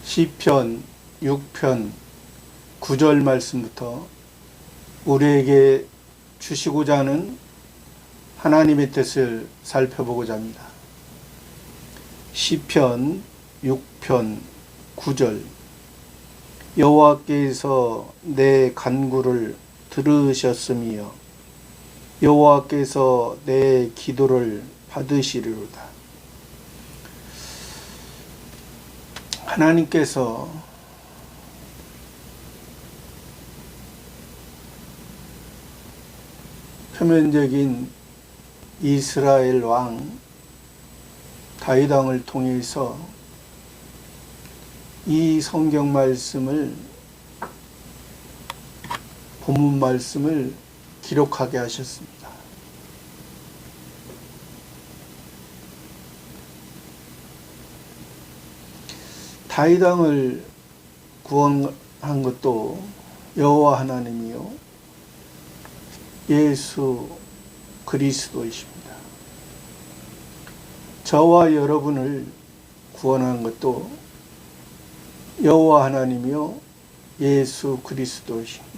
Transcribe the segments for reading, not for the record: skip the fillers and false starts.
시편 6편 9절 말씀부터 우리에게 주시고자 하는 하나님의 뜻을 살펴보고자 합니다. 시편 6편 9절 여호와께서 내 간구를 들으셨으며 여호와께서 내 기도를 받으시리로다. 하나님께서 표면적인 이스라엘 왕 다윗 왕을 통해서 이 성경 말씀을, 본문 말씀을 기록하게 하셨습니다. 다윗 왕을 구원한 것도 여호와 하나님이요 예수 그리스도이십니다. 저와 여러분을 구원한 것도 여호와 하나님이요 예수 그리스도이십니다.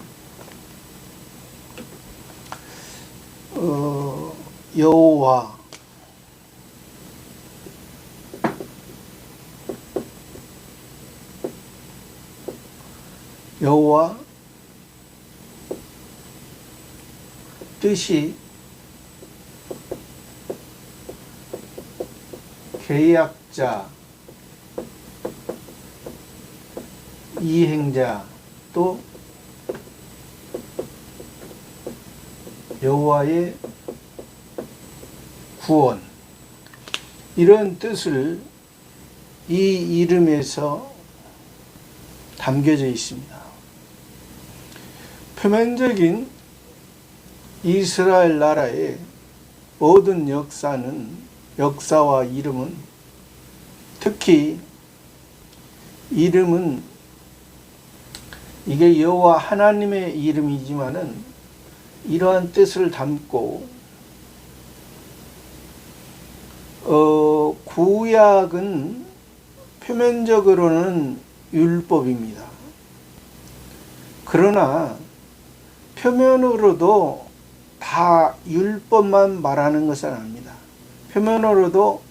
여호와 뜻이 계약자, 이행자, 또 여호와의 구원, 이런 뜻을 이 이름에서 담겨져 있습니다. 표면적인 이스라엘 나라의 모든 역사와 이름은, 특히 이름은 이게 여호와 하나님의 이름이지만은 이러한 뜻을 담고, 구약은 표면적으로는 율법입니다. 그러나 표면으로도 다 율법만 말하는 것은 아닙니다. 표면으로도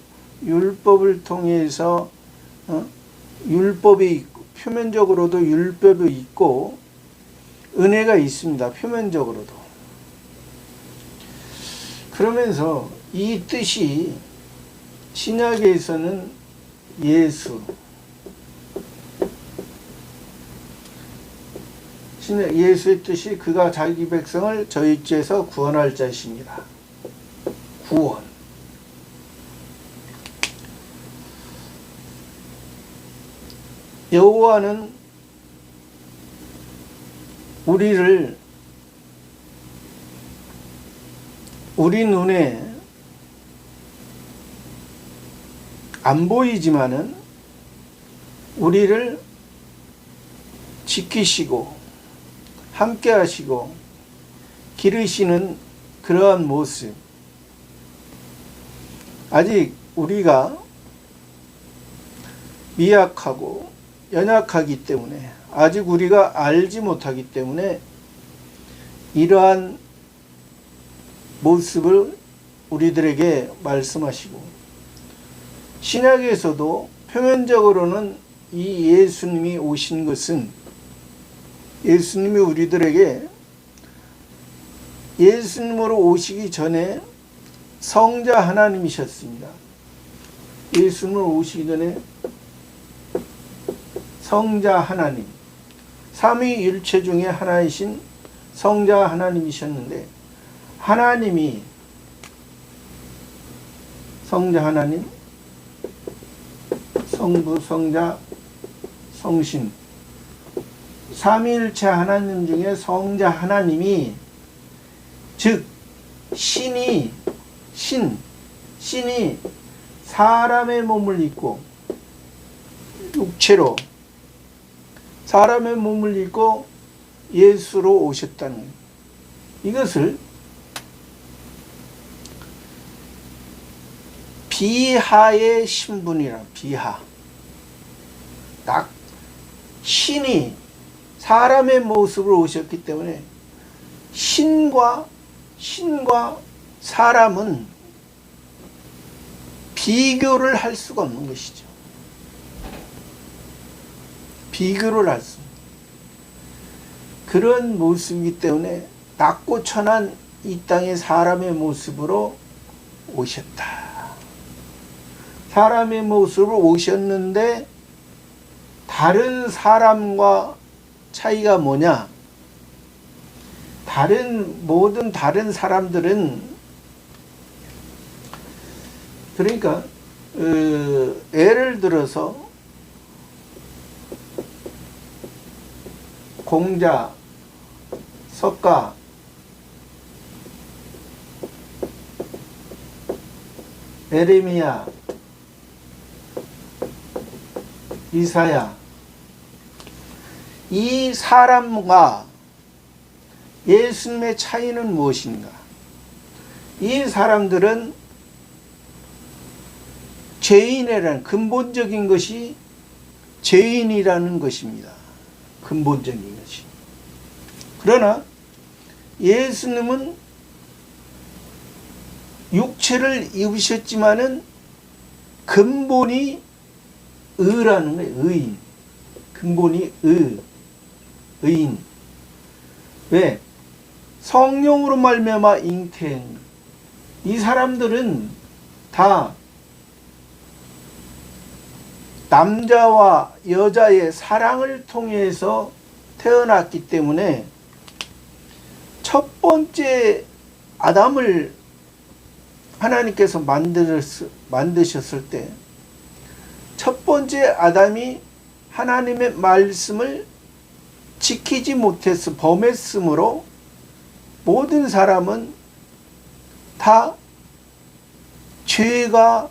율법을 통해서 율법이 있고, 표면적으로도 율법이 있고 은혜가 있습니다. 표면적으로도. 그러면서 이 뜻이 신약에서는 예수의 뜻이 그가 자기 백성을 저희 죄에서 구원할 자이십니다. 구원. 여호와는 우리 눈에 안 보이지만은 우리를 지키시고 함께 하시고 기르시는 그러한 모습. 아직 우리가 미약하고 연약하기 때문에, 아직 우리가 알지 못하기 때문에 이러한 모습을 우리들에게 말씀하시고, 신약에서도 표면적으로는 이 예수님이 오신 것은, 예수님이 우리들에게 예수님으로 오시기 전에 성자 하나님이셨습니다. 예수님으로 오시기 전에 성자 하나님, 삼위일체 중에 하나이신 성자 하나님이셨는데, 하나님이, 성자 하나님, 성부, 성자, 성신, 삼위일체 하나님 중에 성자 하나님이, 즉 신이 사람의 몸을 입고, 육체로 사람의 몸을 입고 예수로 오셨다는 거예요. 이것을 비하의 신분이라, 비하. 딱 신이 사람의 모습으로 오셨기 때문에 신과 사람은 비교를 할 수가 없는 것이죠. 비교를 할 수. 그런 모습이기 때문에 낮고 천한 이 땅의 사람의 모습으로 오셨다. 사람의 모습으로 오셨는데 다른 사람과 차이가 뭐냐? 모든 다른 사람들은 그러니까 예를 들어서 공자, 석가, 에레미야, 이사야, 이 사람과 예수님의 차이는 무엇인가? 이 사람들은 죄인이라는 근본적인 것이 죄인이라는 것입니다. 근본적인 것이. 그러나 예수님은 육체를 입으셨지만은 근본이 의라는 거예요. 의인. 근본이 의인. 왜? 성령으로 말미암아 잉태한. 이 사람들은 다 남자와 여자의 사랑을 통해서 태어났기 때문에 첫 번째 아담을 하나님께서 만드셨을 때 첫 번째 아담이 하나님의 말씀을 지키지 못해서 범했으므로 모든 사람은 다 죄를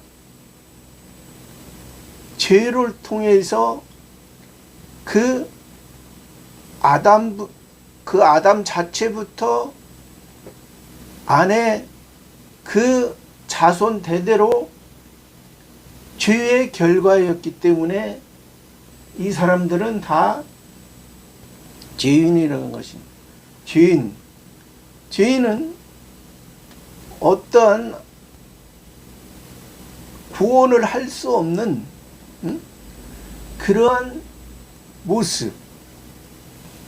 통해서 그 아담 자체부터 안에 그 자손 대대로 죄의 결과였기 때문에 이 사람들은 다 죄인이라는 것입니다. 죄인은 어떠한 구원을 할 수 없는 그러한 모습.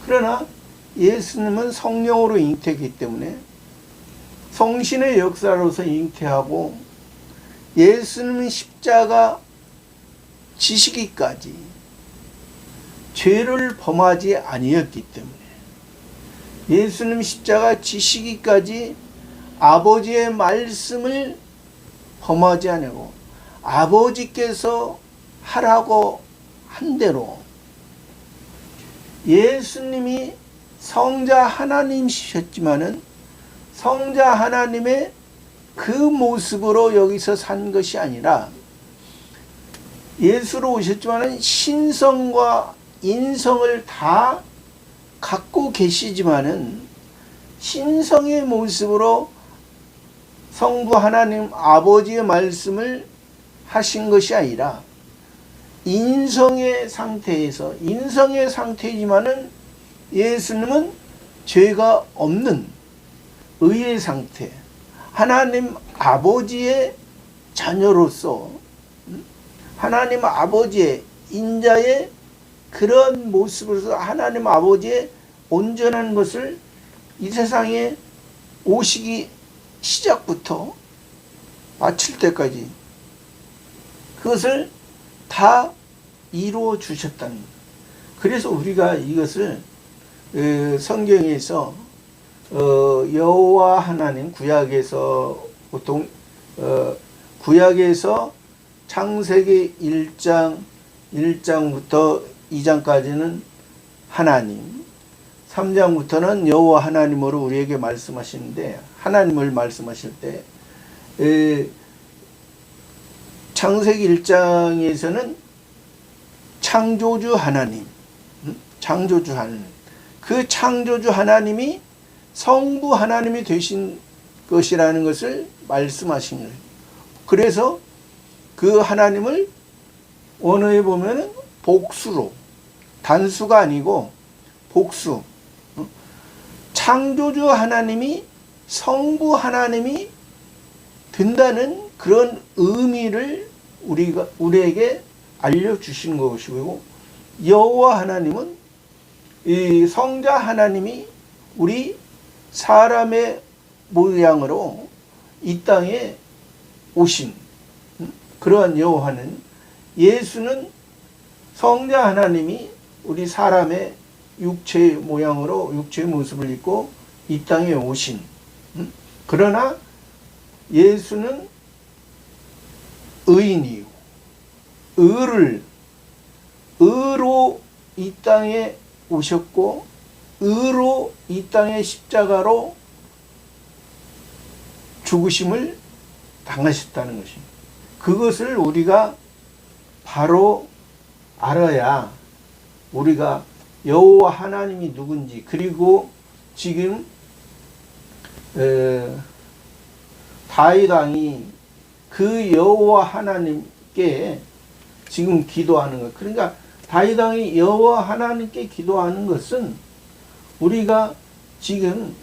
그러나 예수님은 성령으로 잉태했기 때문에 성신의 역사로서 잉태하고 예수님은 십자가 지시기까지 죄를 범하지 아니었기 때문에 예수님 십자가 지시기까지 아버지의 말씀을 범하지 아니고 아버지께서 하라고 한 대로 예수님이 성자 하나님이셨지만은 성자 하나님의 그 모습으로 여기서 산 것이 아니라 예수로 오셨지만은 신성과 인성을 다 갖고 계시지만은 신성의 모습으로 성부 하나님 아버지의 말씀을 하신 것이 아니라 인성의 상태이지만은 예수님은 죄가 없는 의의 상태, 하나님 아버지의 자녀로서 하나님 아버지의 인자의 그런 모습으로서 하나님 아버지의 온전한 것을 이 세상에 오시기 시작부터 마칠 때까지 그것을 다 이루어 주셨다는 거예요. 그래서 우리가 이것을 성경에서 여호와 하나님 구약에서 보통 구약에서 창세기 1장부터 2장까지는 하나님, 3장부터는 여호와 하나님으로 우리에게 말씀하시는데 하나님을 말씀하실 때 창세기 1장에서는 창조주 하나님, 그 창조주 하나님이 성부 하나님이 되신 것이라는 것을 말씀하신 거예요. 그래서 그 하나님을 원어에 보면 복수로 단수가 아니고 복수. 창조주 하나님이 성부 하나님이 된다는 그런 의미를 우리에게 알려주신 것이고, 여호와 하나님은 이 성자 하나님이 우리 사람의 모양으로 이 땅에 오신 그러한 여호와는, 예수는 성자 하나님이 우리 사람의 육체의 모양으로 육체의 모습을 입고 이 땅에 오신, 그러나 예수는 의인이요 의로 이 땅에 오셨고, 의로 이 땅의 십자가로 죽으심을 당하셨다는 것입니다. 그것을 우리가 바로 알아야 우리가 여호와 하나님이 누군지, 그리고 지금 다윗 왕이 그 여호와 하나님께 지금 기도하는 것. 그러니까 다윗 왕이 여호와 하나님께 기도하는 것은 우리가 지금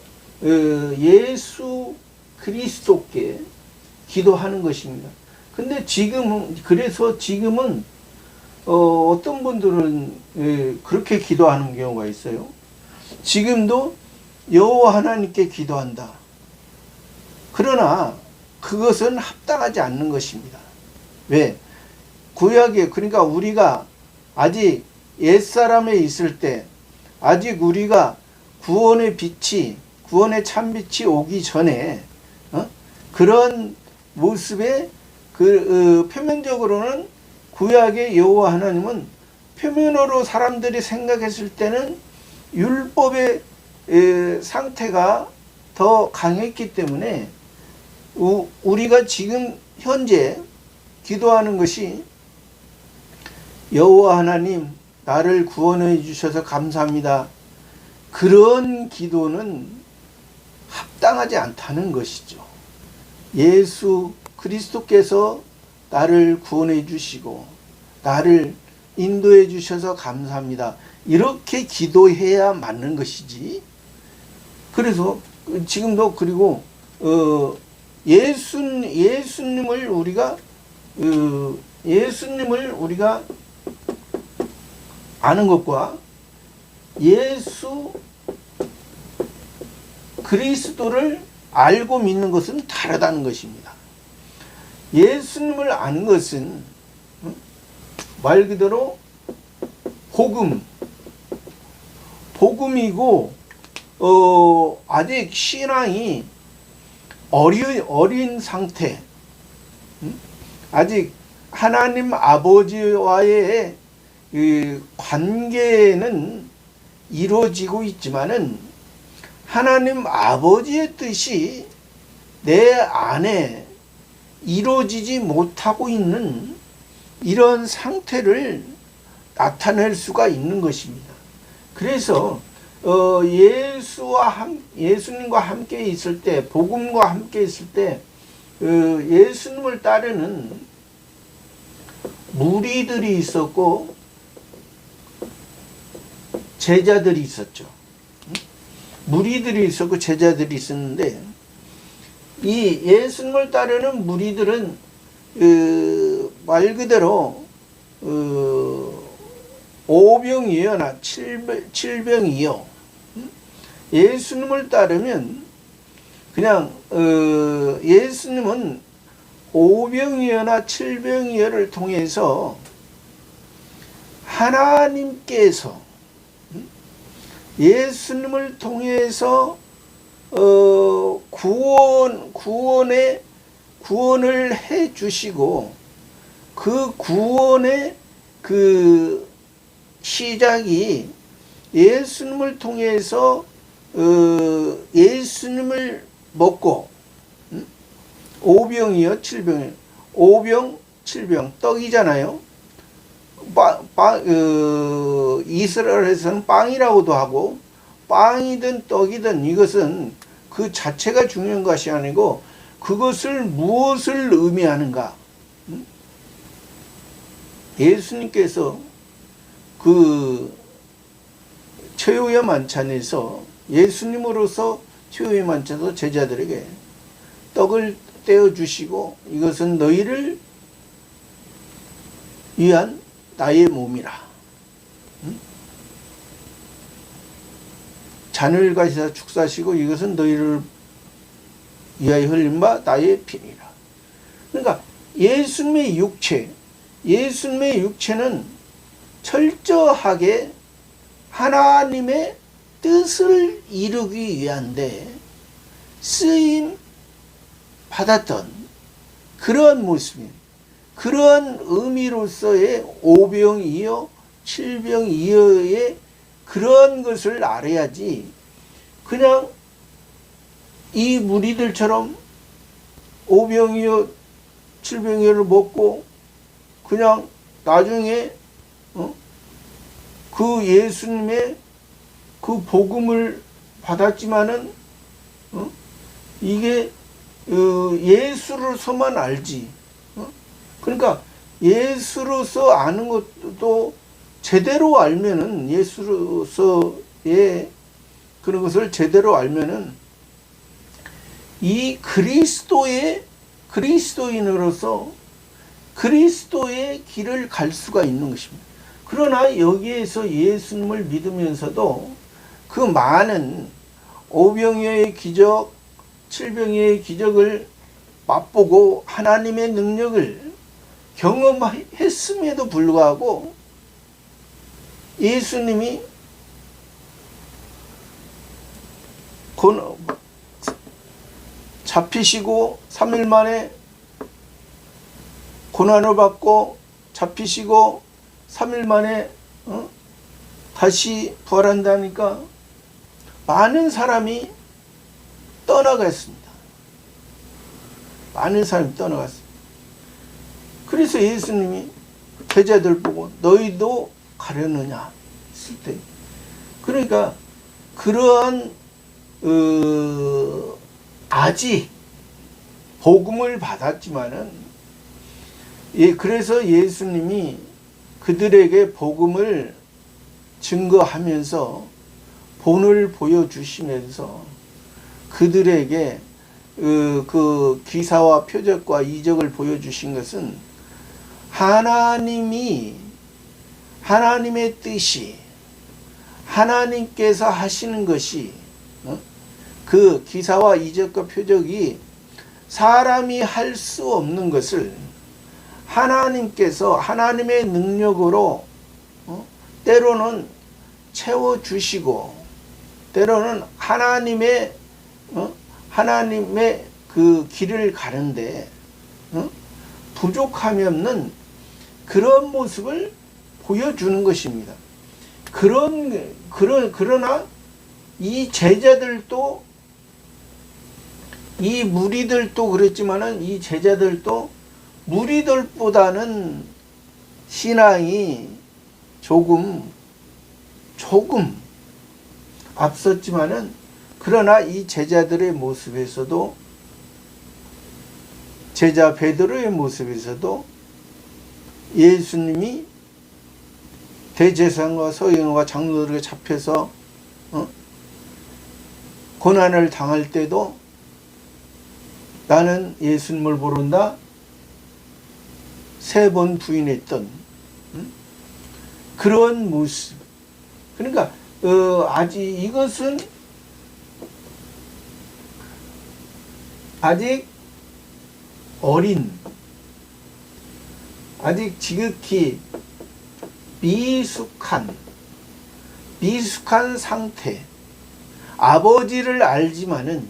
예수 그리스도께 기도하는 것입니다. 근데 그래서 지금은 어떤 분들은 그렇게 기도하는 경우가 있어요. 지금도 여호와 하나님께 기도한다. 그러나 그것은 합당하지 않는 것입니다. 왜? 구약에, 그러니까 우리가 아직 옛사람에 있을 때, 아직 우리가 구원의 참빛이 오기 전에 그런 모습에 표면적으로는 구약의 여호와 하나님은 표면으로 사람들이 생각했을 때는 율법의 상태가 더 강했기 때문에 우리가 지금 현재 기도하는 것이, 여호와 하나님 나를 구원해 주셔서 감사합니다, 그런 기도는 합당하지 않다는 것이죠. 예수 그리스도께서 나를 구원해 주시고 나를 인도해 주셔서 감사합니다, 이렇게 기도해야 맞는 것이지. 그래서 지금도, 그리고 예수님을 우리가 아는 것과 예수 그리스도를 알고 믿는 것은 다르다는 것입니다. 예수님을 아는 것은 말 그대로 복음이고, 아직 신앙이 어린 상태, 아직 하나님 아버지와의 관계는 이루어지고 있지만은 하나님 아버지의 뜻이 내 안에 이루어지지 못하고 있는 이런 상태를 나타낼 수가 있는 것입니다. 그래서 예수님과 함께 있을 때, 복음과 함께 있을 때 예수님을 따르는 무리들이 있었고 제자들이 있었죠. 무리들이 있었고 제자들이 있었는데, 이 예수님을 따르는 무리들은 말 그대로 오병이어나 칠병이어. 예수님을 따르면 그냥 예수님은 오병이어나 칠병이어를 통해서 하나님께서 예수님을 통해서 구원을 해 주시고, 그 구원의 그 시작이 예수님을 통해서 예수님을 먹고, 오병이어 칠병이어, 오병 칠병 떡이잖아요. 이스라엘에서는 빵이라고도 하고, 빵이든 떡이든 이것은 그 자체가 중요한 것이 아니고 그것을 무엇을 의미하는가. 예수님께서 그 최후의 만찬에서 예수님으로서 최후의 만찬에서 제자들에게 떡을 떼어 주시고 이것은 너희를 위한 나의 몸이라. 잔을 가시사 축사하시고 이것은 너희를 위하여 흘린 바 나의 피니라. 그러니까 예수님의 육체는 철저하게 하나님의 뜻을 이루기 위한데 쓰임 받았던 그러한 모습입니다. 그러한 의미로서의 오병이어 칠병이어의 그런 것을 알아야지 그냥 이 무리들처럼 오병이어 칠병이어를 먹고 그냥 나중에 그 예수님의 그 복음을 받았지만은 이게 예수로서만 알지. 그러니까 예수로서 아는 것도 제대로 알면은 예수로서의 그런 것을 제대로 알면은 이 그리스도인으로서 그리스도의 길을 갈 수가 있는 것입니다. 그러나 여기에서 예수님을 믿으면서도 그 많은 오병이어의 기적, 칠병이어의 기적을 맛보고 하나님의 능력을 경험했음에도 불구하고 예수님이 잡히시고 3일 만에 고난을 받고 잡히시고 3일 만에 다시 부활한다니까 많은 사람이 떠나갔습니다. 많은 사람이 떠나갔습니다. 그래서 예수님이 제자들 보고 너희도 가려느냐 했을 때 그러니까 그러한 아직 복음을 받았지만은 그래서 예수님이 그들에게 복음을 증거하면서 본을 보여주시면서 그들에게 그 기사와 표적과 이적을 보여주신 것은 하나님의 뜻이 하나님께서 하시는 것이 그 기사와 이적과 표적이 사람이 할 수 없는 것을 하나님께서 하나님의 능력으로 때로는 채워주시고 때로는 하나님의 그 길을 가는데 부족함이 없는 그런 모습을 보여주는 것입니다. 그러나 이 제자들도 이 무리들도 그랬지만은 이 제자들도 무리들보다는 신앙이 조금 앞섰지만은 그러나 이 제자들의 모습에서도 제자 베드로의 모습에서도 예수님이 대제사장과 서기관과 장로들에게 잡혀서 고난을 당할 때도 나는 예수님을 모른다 3번 부인했던 그런 모습. 그러니까 아직 이것은 아직 아직 지극히 미숙한 상태. 아버지를 알지만은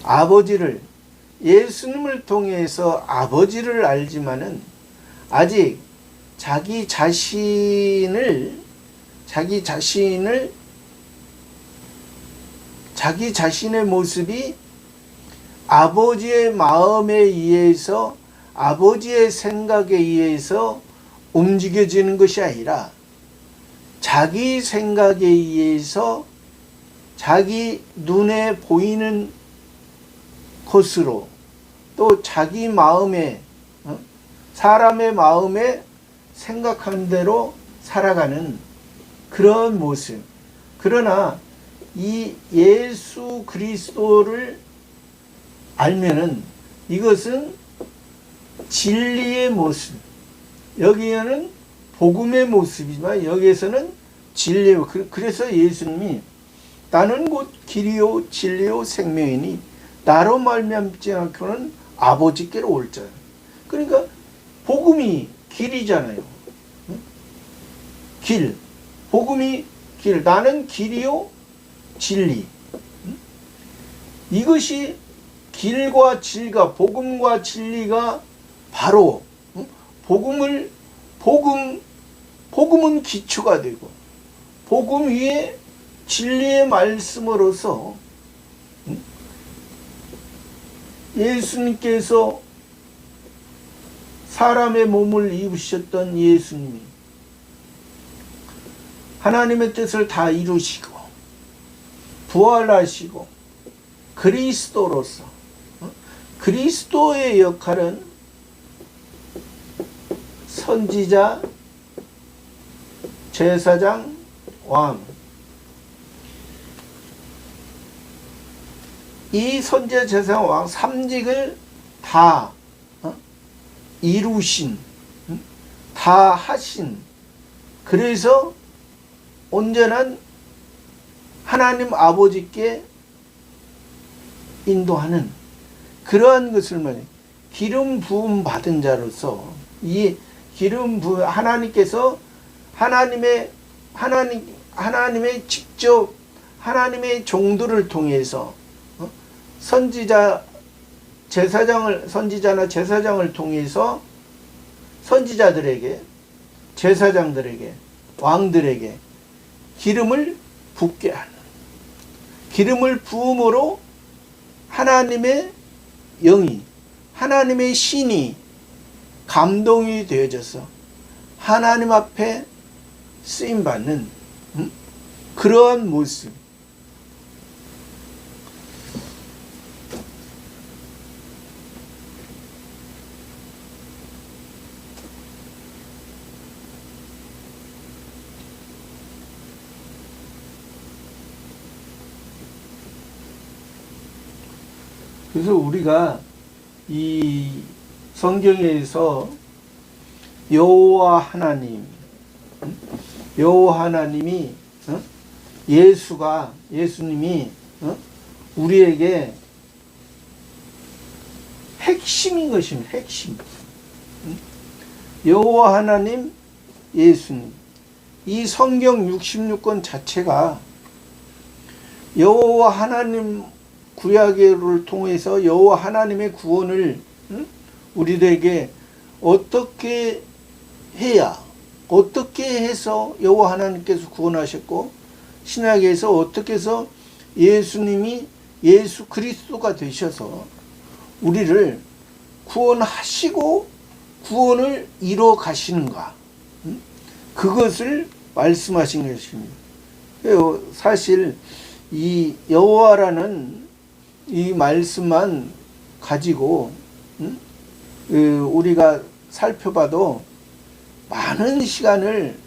아버지를 예수님을 통해서 아버지를 알지만은 아직 자기 자신의 모습이 아버지의 마음에 의해서 아버지의 생각에 의해서 움직여지는 것이 아니라 자기 생각에 의해서 자기 눈에 보이는 것으로 또 자기 마음에 사람의 마음에 생각하는 대로 살아가는 그런 모습. 그러나 이 예수 그리스도를 알면은 이것은 진리의 모습. 여기에는 복음의 모습이지만 여기에서는 진리요. 그래서 예수님이 나는 곧 길이요 진리요 생명이니 나로 말미암지 않고는 아버지께로 올 자야. 그러니까 복음이 길이잖아요. 길. 복음이 길. 나는 길이요 진리. 이것이 길과 진리가, 복음과 진리가 바로 복음은 기초가 되고 복음 위에 진리의 말씀으로서 예수님께서 사람의 몸을 입으셨던 예수님이 하나님의 뜻을 다 이루시고 부활하시고 그리스도로서 그리스도의 역할은 선지자, 제사장, 왕. 이 선지자, 제사장, 왕 3직을 다 이루신, 다 하신, 그래서 온전한 하나님 아버지께 인도하는 그러한 것을 말해 기름 부음 받은 자로서 이 기름 부음 하나님께서 하나님의 직접 하나님의 종들을 통해서 선지자나 제사장을 통해서 선지자들에게 제사장들에게 왕들에게 기름을 붓게 하는 기름을 부음으로 하나님의 영이 하나님의 신이 감동이 되어져서 하나님 앞에 쓰임받는 그러한 모습. 그래서 우리가 이 성경에서 여호와 하나님이 예수님이 우리에게 핵심인 것입니다. 핵심. 여호와 하나님, 예수님. 이 성경 66권 자체가 여호와 하나님 구약을 통해서 여호와 하나님의 구원을 우리들에게 어떻게 해야 어떻게 해서 여호와 하나님께서 구원하셨고 신약에서 어떻게 해서 예수님이 예수 그리스도가 되셔서 우리를 구원하시고 구원을 이뤄 가시는가 그것을 말씀하신 것입니다. 사실 이 여호와라는 이 말씀만 가지고 우리가 살펴봐도 많은 시간을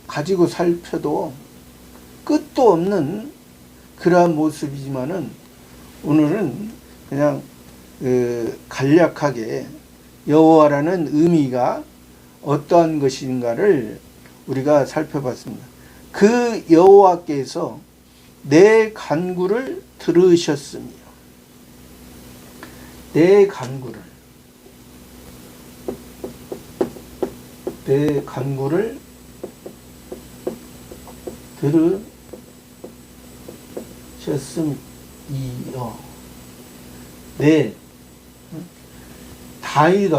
가지고 살펴도 끝도 없는 그러한 모습이지만은 오늘은 그냥 간략하게 여호와라는 의미가 어떠한 것인가를 우리가 살펴봤습니다. 그 여호와께서 내 간구를 들으셨으며 내 간구를 들으셨음이요. 다윗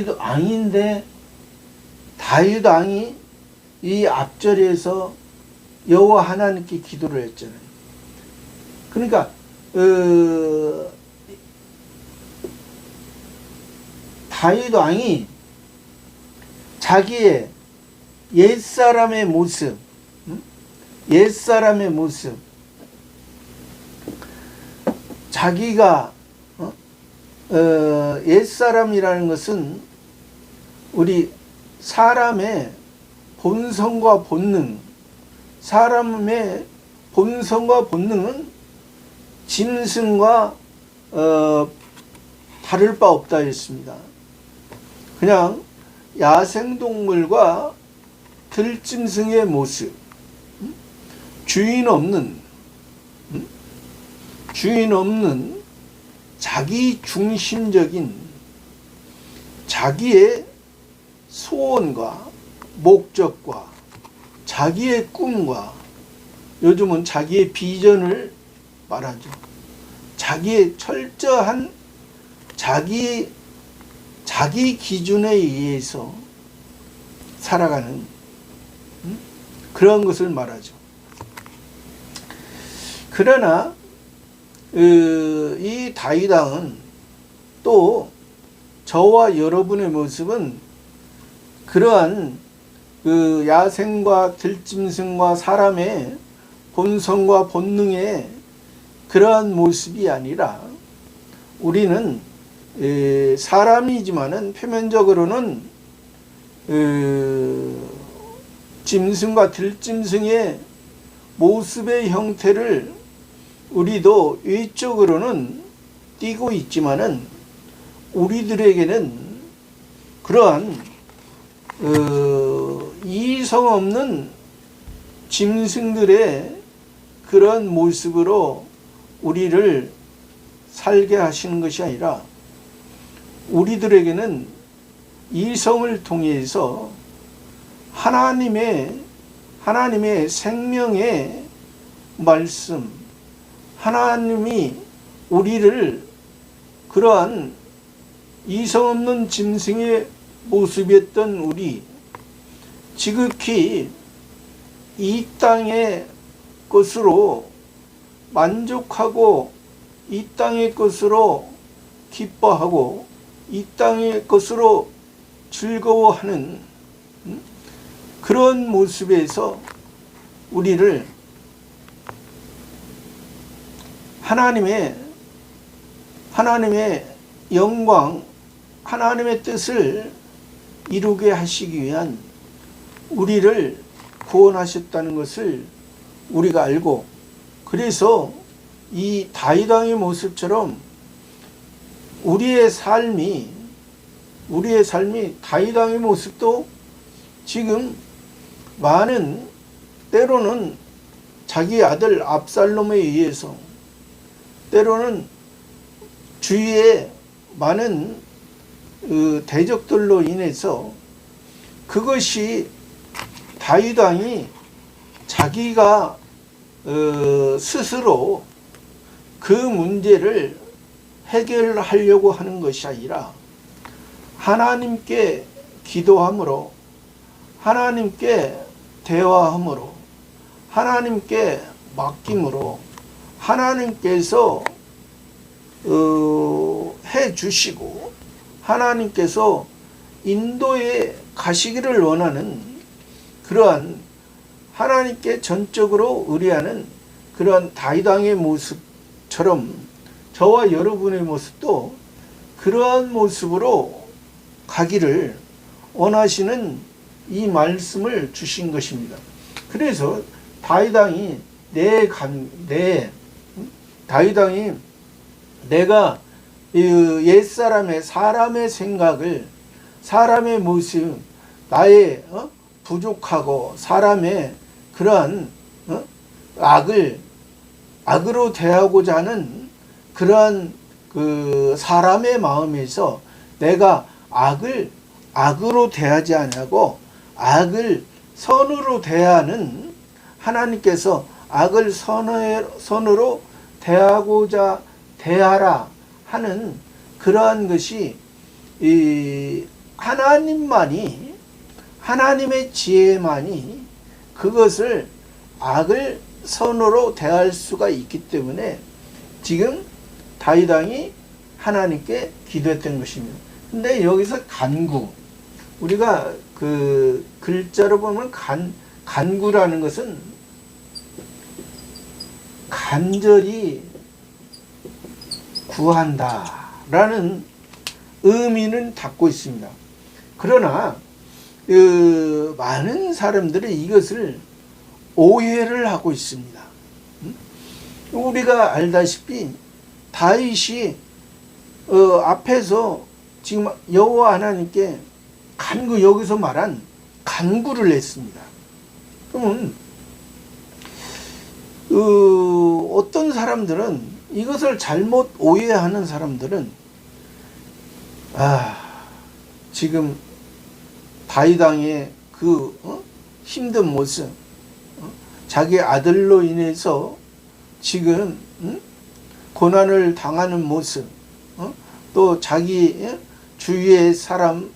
왕인데 다윗 왕이 이 앞절에서 여호와 하나님께 기도를 했잖아요. 그러니까 다윗 왕이 자기의 옛사람의 모습 자기가 옛사람이라는 것은 우리 사람의 본성과 본능, 사람의 본성과 본능은 짐승과 다를 바 없다 했습니다. 그냥 야생동물과 들짐승의 모습, 주인 없는 자기 중심적인 자기의 소원과 목적과 자기의 꿈과 요즘은 자기의 비전을 말하죠. 자기의 철저한 자기 기준에 의해서 살아가는 그런 것을 말하죠. 그러나 이 다윗왕은 또 저와 여러분의 모습은 그러한 야생과 들짐승과 사람의 본성과 본능의 그러한 모습이 아니라 우리는 사람이지만은 표면적으로는 짐승과 들짐승의 모습의 형태를 우리도 외적으로는 띠고 있지만은 우리들에게는 그러한 이성 없는 짐승들의 그런 모습으로 우리를 살게 하시는 것이 아니라 우리들에게는 이성을 통해서 하나님의 생명의 말씀, 하나님이 우리를 그러한 이성 없는 짐승의 모습이었던 우리, 지극히 이 땅의 것으로 만족하고 이 땅의 것으로 기뻐하고 이 땅의 것으로 즐거워하는 그런 모습에서 우리를 하나님의 영광, 하나님의 뜻을 이루게 하시기 위한 우리를 구원하셨다는 것을 우리가 알고, 그래서 이 다윗왕의 모습처럼 우리의 삶이 다윗왕의 모습도 지금 많은 때로는 자기 아들 압살롬에 의해서, 때로는 주위의 많은 대적들로 인해서 그것이 다윗왕이 자기가 스스로 그 문제를 해결하려고 하는 것이 아니라 하나님께 기도함으로, 하나님께 대화함으로, 하나님께 맡김으로 하나님께서 해 주시고 하나님께서 인도에 가시기를 원하는 그러한 하나님께 전적으로 의뢰하는 그러한 다윗왕의 모습처럼 저와 여러분의 모습도 그러한 모습으로 가기를 원하시는 이 말씀을 주신 것입니다. 그래서 다윗왕이 내가 옛사람의 사람의 생각을, 사람의 모습, 나의 부족하고 사람의 그러한 악으로 대하고자 하는 그러한 그 사람의 마음에서 내가 악으로 대하지 아니하고 악을 선으로 대하는, 하나님께서 악을 선으로 대하라 하는 그러한 것이 하나님만이, 하나님의 지혜만이 그것을 악을 선으로 대할 수가 있기 때문에 지금 다윗왕이 하나님께 기도했던 것입니다. 근데 여기서 간구, 우리가 그 글자로 보면 간구라는 것은 간절히 구한다 라는 의미는 담고 있습니다. 그러나 많은 사람들이 이것을 오해를 하고 있습니다. 우리가 알다시피 다윗이 앞에서 지금 여호와 하나님께 여기서 말한 간구를 했습니다. 그러면 어떤 사람들은 이것을 잘못 오해하는 사람들은 지금 다윗 왕의 힘든 모습, 자기 아들로 인해서 지금 고난을 당하는 모습, 또 자기 주위의 사람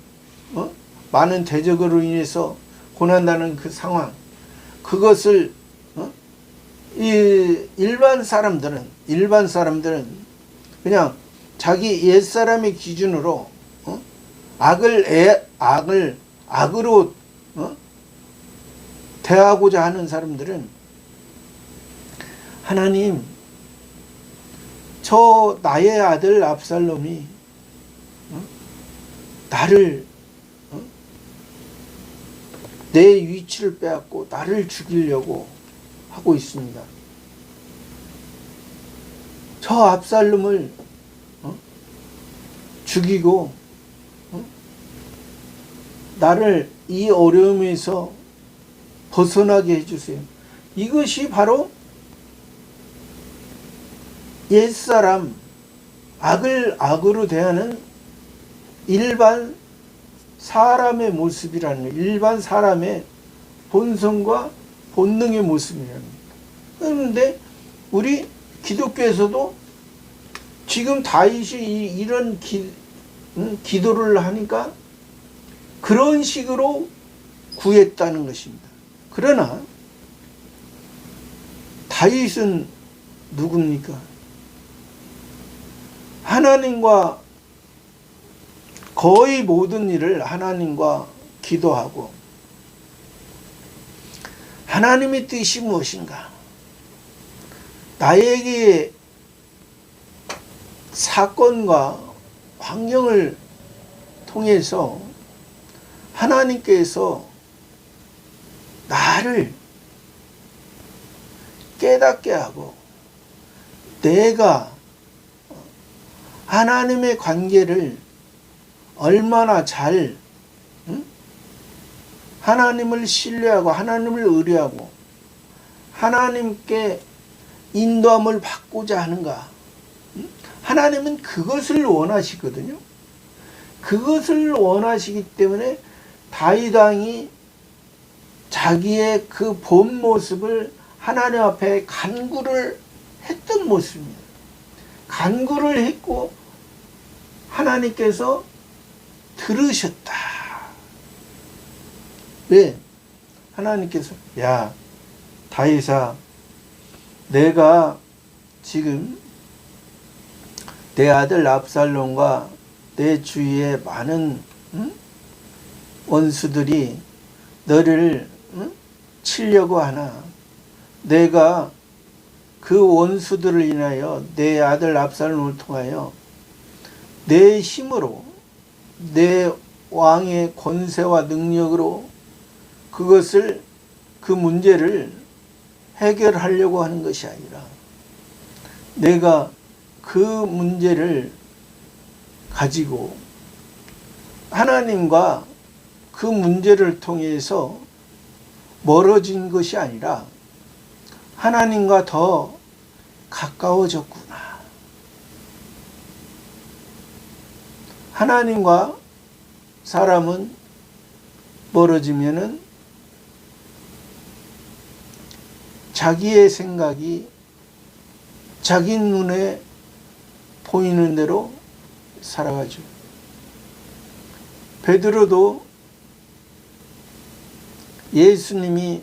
많은 대적으로 인해서 고난당하는 그 상황, 그것을 이 일반 사람들은 그냥 자기 옛사람의 기준으로 악으로 대하고자 하는 사람들은 하나님, 나의 아들 압살롬이 나를 내 위치를 빼앗고 나를 죽이려고 하고 있습니다. 저 압살롬을 죽이고 나를 이 어려움에서 벗어나게 해주세요. 이것이 바로 옛사람, 악으로 대하는 일반 사람의 모습이라는 거예요. 일반 사람의 본성과 본능의 모습이라는 거예요. 그런데 우리 기독교에서도 지금 다윗이 이런 기도를 하니까 그런 식으로 구했다는 것입니다. 그러나 다윗은 누굽니까? 하나님과 거의 모든 일을 하나님과 기도하고 하나님의 뜻이 무엇인가? 나에게 사건과 환경을 통해서 하나님께서 나를 깨닫게 하고 내가 하나님의 관계를 얼마나 잘 하나님을 신뢰하고 하나님을 의뢰하고 하나님께 인도함을 받고자 하는가. 하나님은 그것을 원하시거든요. 그것을 원하시기 때문에 다윗 왕이 자기의 그 본 모습을 하나님 앞에 간구를 했던 모습입니다. 간구를 했고 하나님께서 들으셨다. 왜? 하나님께서 야 다윗아, 내가 지금 내 아들 압살롬과 내 주위에 많은 원수들이 너를 치려고 하나 내가 그 원수들을 인하여 내 아들 압살롬을 통하여 내 힘으로 내 왕의 권세와 능력으로 그 문제를 해결하려고 하는 것이 아니라 내가 그 문제를 가지고 하나님과 그 문제를 통해서 멀어진 것이 아니라 하나님과 더 가까워졌구나. 하나님과 사람은 멀어지면은 자기의 생각이 자기 눈에 보이는 대로 살아가죠. 베드로도 예수님이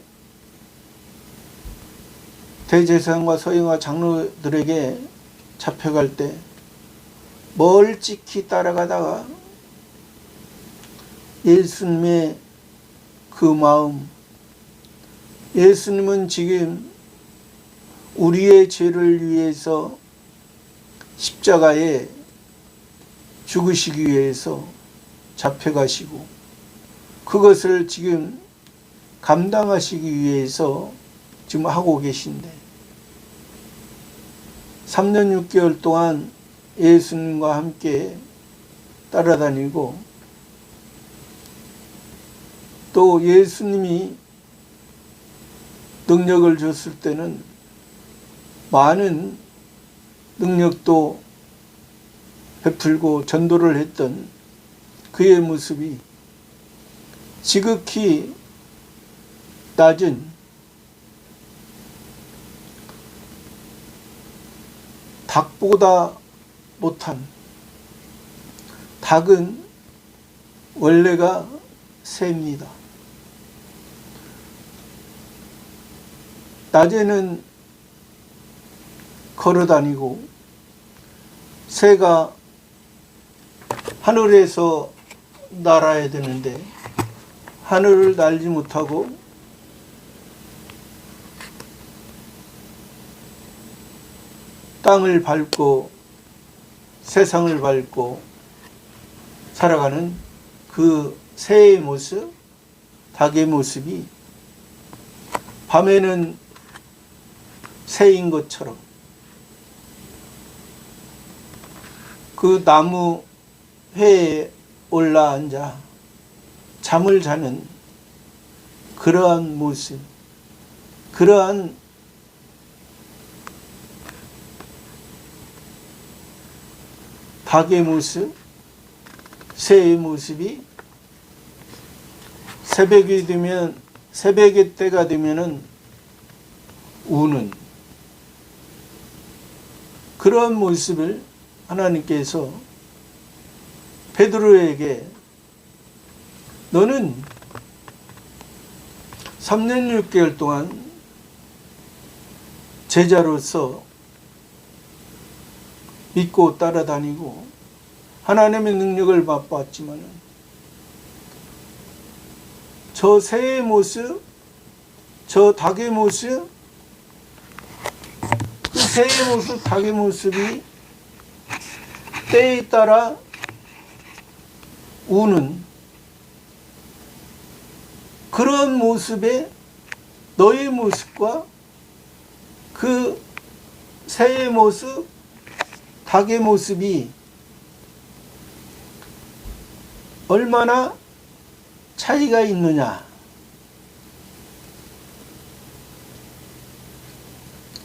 대제사장과 서기관과 장로들에게 잡혀갈 때 멀찍이 따라가다가 예수님의 그 마음, 예수님은 지금 우리의 죄를 위해서 십자가에 죽으시기 위해서 잡혀가시고 그것을 지금 감당하시기 위해서 지금 하고 계신데 3년 6개월 동안 예수님과 함께 따라다니고 또 예수님이 능력을 줬을 때는 많은 능력도 베풀고 전도를 했던 그의 모습이 지극히 낮은 닭보다 못한, 닭은 원래가 새입니다. 낮에는 걸어다니고 새가 하늘에서 날아야 되는데 하늘을 날지 못하고 땅을 밟고 세상을 밟고 살아가는 그 새의 모습, 닭의 모습이 밤에는 새인 것처럼 그 나무 회에 올라앉아 잠을 자는 그러한 모습, 그러한 닭의 모습, 새의 모습이 새벽의 때가 되면은 우는 그런 모습을 하나님께서 베드로에게 너는 3년 6개월 동안 제자로서 믿고 따라다니고 하나님의 능력을 맛봤지만 저 새의 모습, 저 닭의 모습, 그 새의 모습, 닭의 모습이 때에 따라 우는 그런 모습에 너의 모습과 그 새의 모습, 닭의 모습이 얼마나 차이가 있느냐.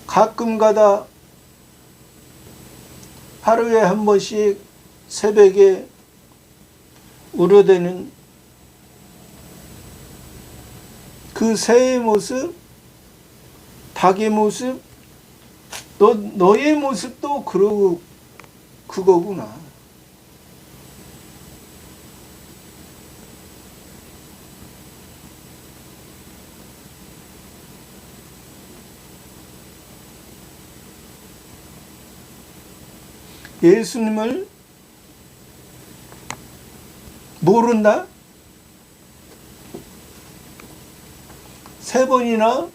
가끔가다 하루에 한 번씩 새벽에 우러대는 그 새의 모습, 닭의 모습, 너의 모습도 그거구나. 예수님을 모른다? 3번이나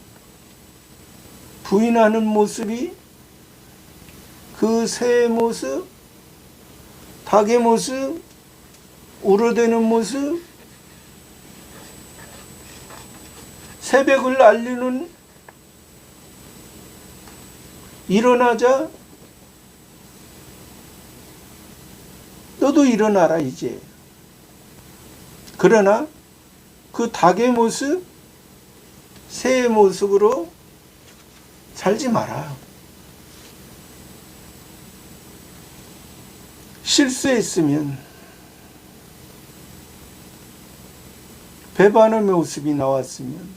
부인하는 모습이 그 새의 모습, 닭의 모습, 우러대는 모습, 새벽을 알리는 일어나자 너도 일어나라 이제. 그러나 그 닭의 모습, 새의 모습으로 살지 마라. 실수했으면 배반의 모습이 나왔으면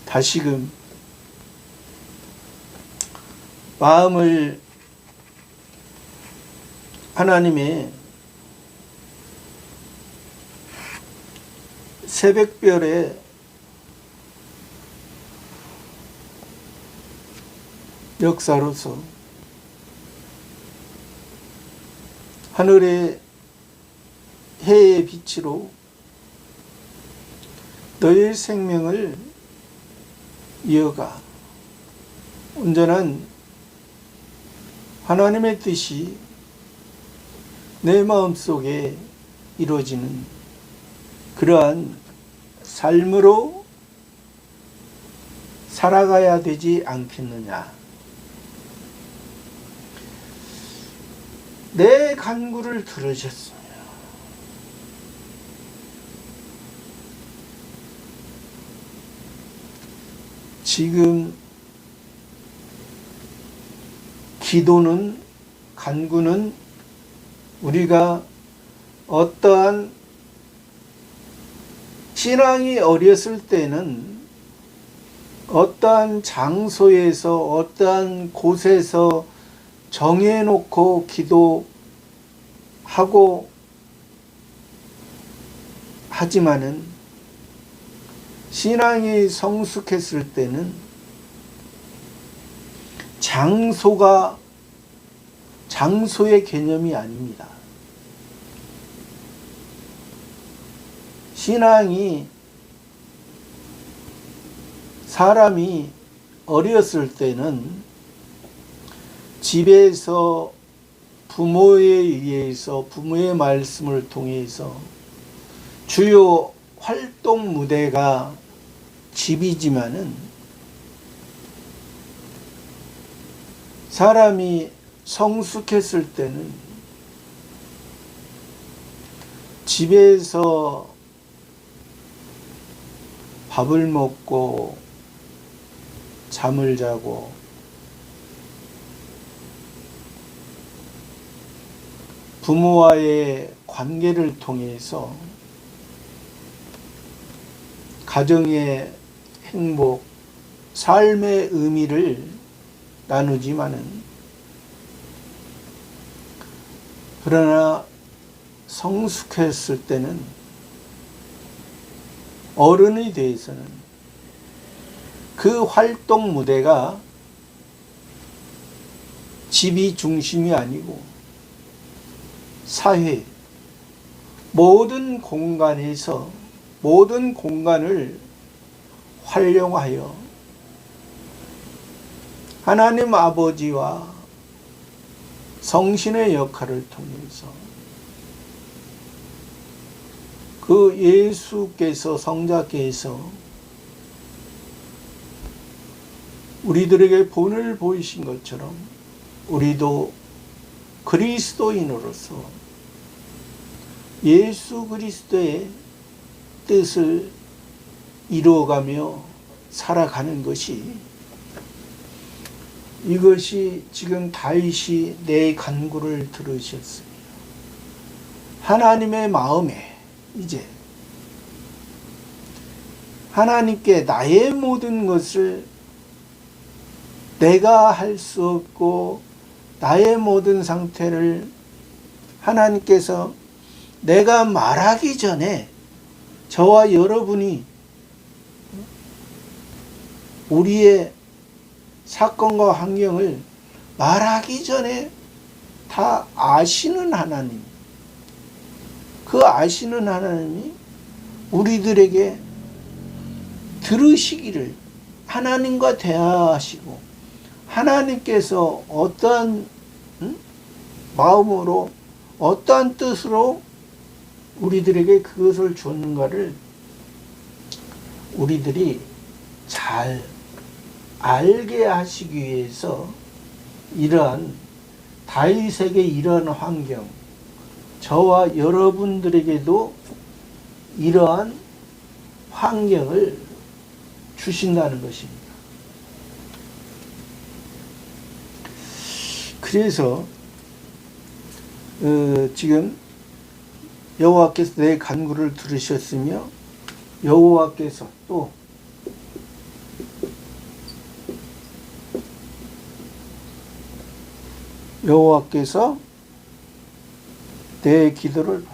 다시금 마음을 하나님의 새벽별의 역사로서 하늘의 해의 빛으로 너의 생명을 이어가 온전한 하나님의 뜻이 내 마음속에 이루어지는 그러한 삶으로 살아가야 되지 않겠느냐. 내 간구를 들으셨으며 지금 기도는, 간구는 우리가 어떠한 신앙이 어렸을 때는 어떠한 장소에서 어떠한 곳에서 정해놓고 기도하고 하지만은 신앙이 성숙했을 때는 장소의 개념이 아닙니다. 신앙이 사람이 어렸을 때는 집에서 부모에 의해서 부모의 말씀을 통해서 주요 활동 무대가 집이지만은 사람이 성숙했을 때는 집에서 밥을 먹고 잠을 자고 부모와의 관계를 통해서 가정의 행복, 삶의 의미를 나누지만은 그러나 성숙했을 때는 어른이 대해서는 그 활동 무대가 집이 중심이 아니고 사회, 모든 공간에서 모든 공간을 활용하여 하나님 아버지와 성신의 역할을 통해서 그 예수께서 성자께서 우리들에게 본을 보이신 것처럼 우리도 그리스도인으로서 예수 그리스도의 뜻을 이루어가며 살아가는 것이, 이것이 지금 다윗이 내 간구를 들으셨으며 하나님의 마음에 이제 하나님께 나의 모든 것을 내가 할 수 없고 나의 모든 상태를 하나님께서 내가 말하기 전에 저와 여러분이 우리의 사건과 환경을 말하기 전에 다 아시는 하나님, 그 아시는 하나님이 우리들에게 들으시기를, 하나님과 대화하시고 하나님께서 어떠한 마음으로 어떠한 뜻으로 우리들에게 그것을 줬는가를 우리들이 잘 알게 하시기 위해서 이러한 다윗에게 이러한 환경, 저와 여러분들에게도 이러한 환경을 주신다는 것입니다. 그래서 지금 여호와께서 내 간구를 들으셨으며 여호와께서 또 여호와께서 내 기도를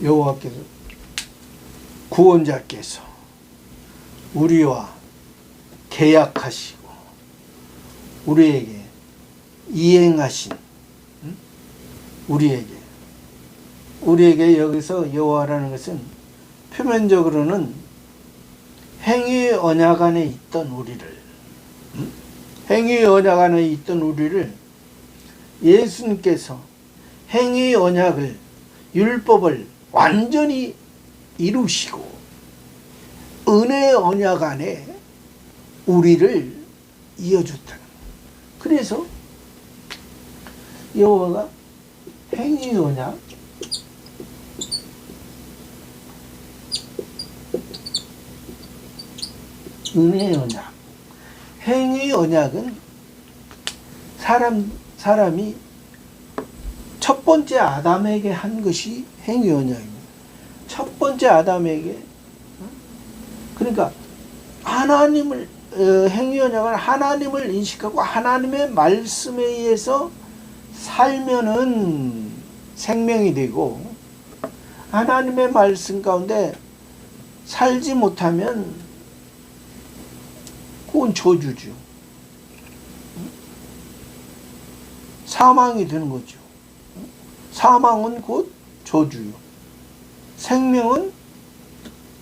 여호와께서 구원자께서 우리와 계약하시고 우리에게 이행하신 우리에게 여기서 여호와라는 것은 표면적으로는 행위 언약 안에 있던 우리를, 행위 언약 안에 있던 우리를 예수님께서 행위 언약을, 율법을 완전히 이루시고 은혜 언약 안에 우리를 이어줬다는. 그래서 여호와가 행위 언약, 은혜 언약. 행위 언약은 사람이 첫 번째 아담에게 한 것이 행위 언약입니다. 첫 번째 아담에게. 그러니까 하나님을, 행위 언약은 하나님을 인식하고 하나님의 말씀에 의해서 살면은 생명이 되고, 하나님의 말씀 가운데 살지 못하면 그건 저주죠. 사망이 되는 거죠. 사망은 곧 저주요. 생명은,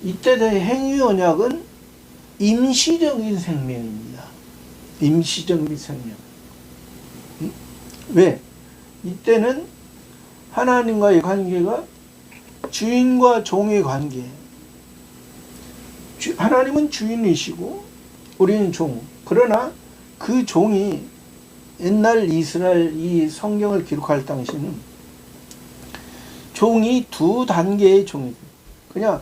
이때 행위 언약은 임시적인 생명입니다. 임시적인 생명. 왜? 이때는 하나님과의 관계가 주인과 종의 관계. 하나님은 주인이시고 우리는 종. 그러나 그 종이 옛날 이스라엘 이 성경을 기록할 당시는 종이 두 단계의 종이에요. 그냥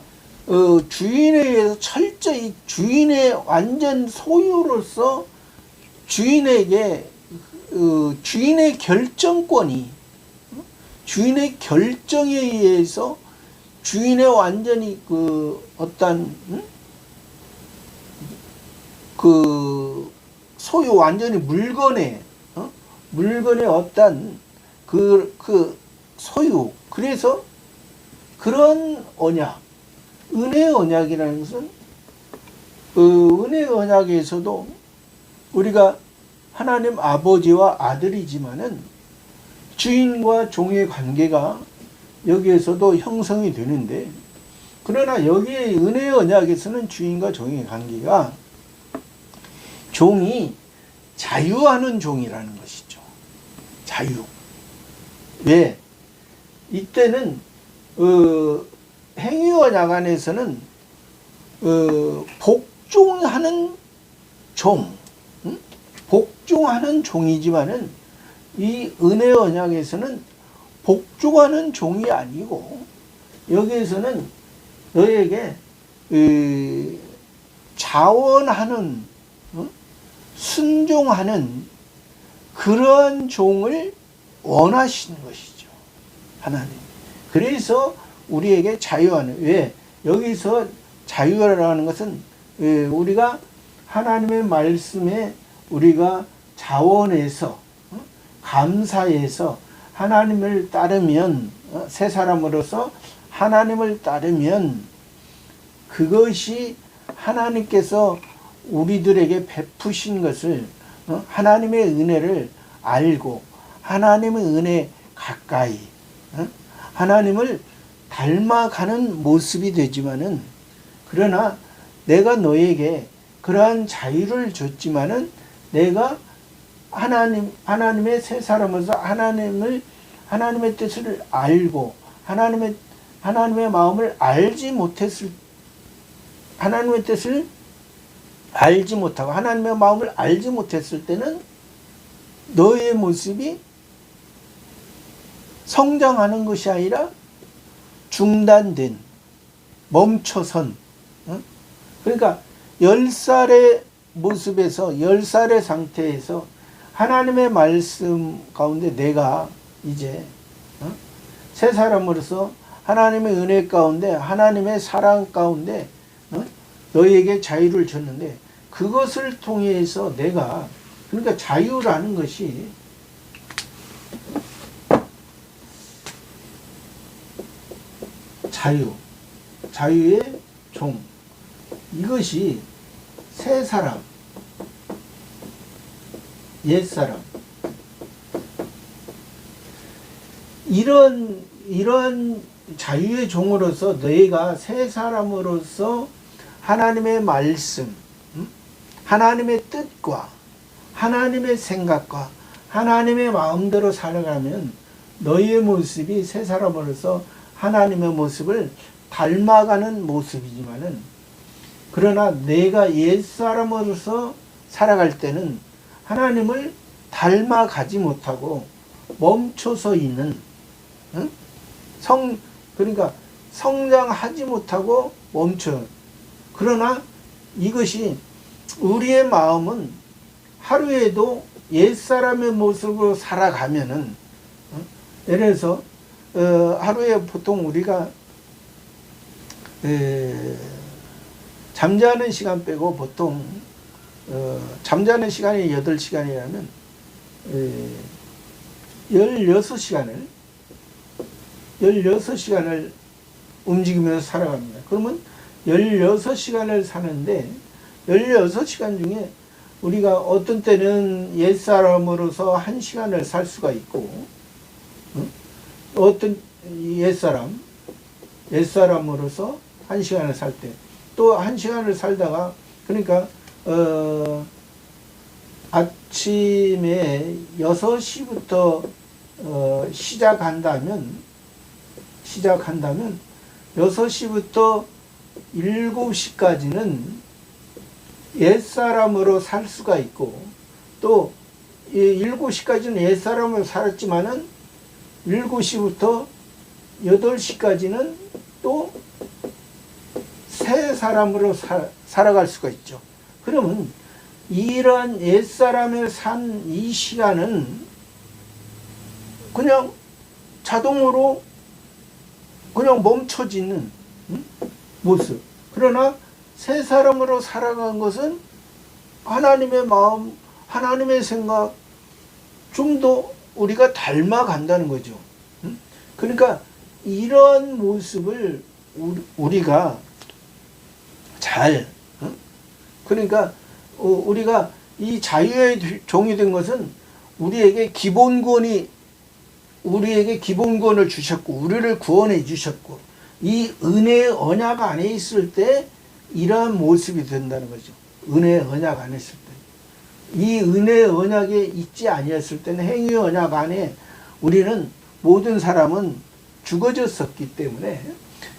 주인에 의해서 철저히 주인의 완전 소유로서 주인에게 주인의 결정권이, 주인의 결정에 의해서 주인의 완전히 어떤 소유, 완전히 물건의 어떤 소유. 그래서 그런 언약, 은혜 언약이라는 것은 은혜 언약에서도 우리가 하나님 아버지와 아들이지만은 주인과 종의 관계가 여기에서도 형성이 되는데, 그러나 여기에 은혜 언약에서는 주인과 종의 관계가 종이 자유하는 종이라는 것이죠. 자유. 왜? 이때는 행위 언약 안에서는 복종하는 종, 복종하는 종이지만은 이 은혜 언약에서는 복종하는 종이 아니고, 여기에서는 너에게 자원하는, 순종하는 그런 종을 원하시는 것이죠, 하나님. 그래서 우리에게 자유하는, 왜? 여기서 자유라는 것은 우리가 하나님의 말씀에 우리가 자원해서, 감사해서 하나님을 따르면, 새 사람으로서 하나님을 따르면 그것이 하나님께서 우리들에게 베푸신 것을, 하나님의 은혜를 알고 하나님의 은혜 가까이, 하나님을 닮아가는 모습이 되지만은, 그러나 내가 너에게 그러한 자유를 줬지만은 내가 하나님의 새 사람으로서 하나님의 뜻을 알고 하나님의 마음을 알지 못했을, 하나님의 뜻을 알지 못하고 하나님의 마음을 알지 못했을 때는 너의 모습이 성장하는 것이 아니라 중단된, 멈춰선, 그러니까 10살의 모습에서, 10살의 상태에서 하나님의 말씀 가운데 내가 이제 새 사람으로서 하나님의 은혜 가운데, 하나님의 사랑 가운데 너희에게 자유를 줬는데, 그것을 통해서 내가, 그러니까 자유라는 것이 자유의 종, 이것이 새 사람, 옛 사람, 이런 자유의 종으로서 너희가 새 사람으로서 하나님의 말씀, 하나님의 뜻과 하나님의 생각과 하나님의 마음대로 살아가면 너희의 모습이 새 사람으로서 하나님의 모습을 닮아가는 모습이지만은, 그러나 내가 옛사람으로서 살아갈 때는 하나님을 닮아가지 못하고 멈춰서 있는, 그러니까 성장하지 못하고 멈춰. 그러나 이것이 우리의 마음은 하루에도 옛사람의 모습으로 살아가면은, 예를 들어서 하루에 보통 우리가 잠자는 시간 빼고 보통 잠자는 시간이 8시간이라면 16시간을 움직이면서 살아갑니다. 그러면 16시간을 사는데 16시간 중에 우리가 어떤 때는 옛사람으로서 1시간을 살 수가 있고, 어떤 옛사람으로서 1시간을 살 때, 또 1시간을 살다가, 그러니까 아침에 6시부터 시작한다면 6시부터 7시까지는 옛사람으로 살 수가 있고, 또 7시까지는 옛사람으로 살았지만은 7시부터 8시까지는 또 새 사람으로 살아갈 수가 있죠. 그러면 이러한 옛사람을 산 이 시간은 그냥 자동으로 그냥 멈춰지는 모습. 그러나 새 사람으로 살아간 것은 하나님의 마음, 하나님의 생각 좀 더 우리가 닮아간다는 거죠. 그러니까 이런 모습을 우리가 잘, 그러니까 우리가 이 자유의 종이 된 것은 우리에게 기본권을 주셨고, 우리를 구원해 주셨고, 이 은혜의 언약 안에 있을 때 이러한 모습이 된다는 거죠. 은혜의 언약 안에 있을 때. 이 은혜의 언약에 있지 아니었을 때는, 행위의 언약 안에 우리는 모든 사람은 죽어졌었기 때문에,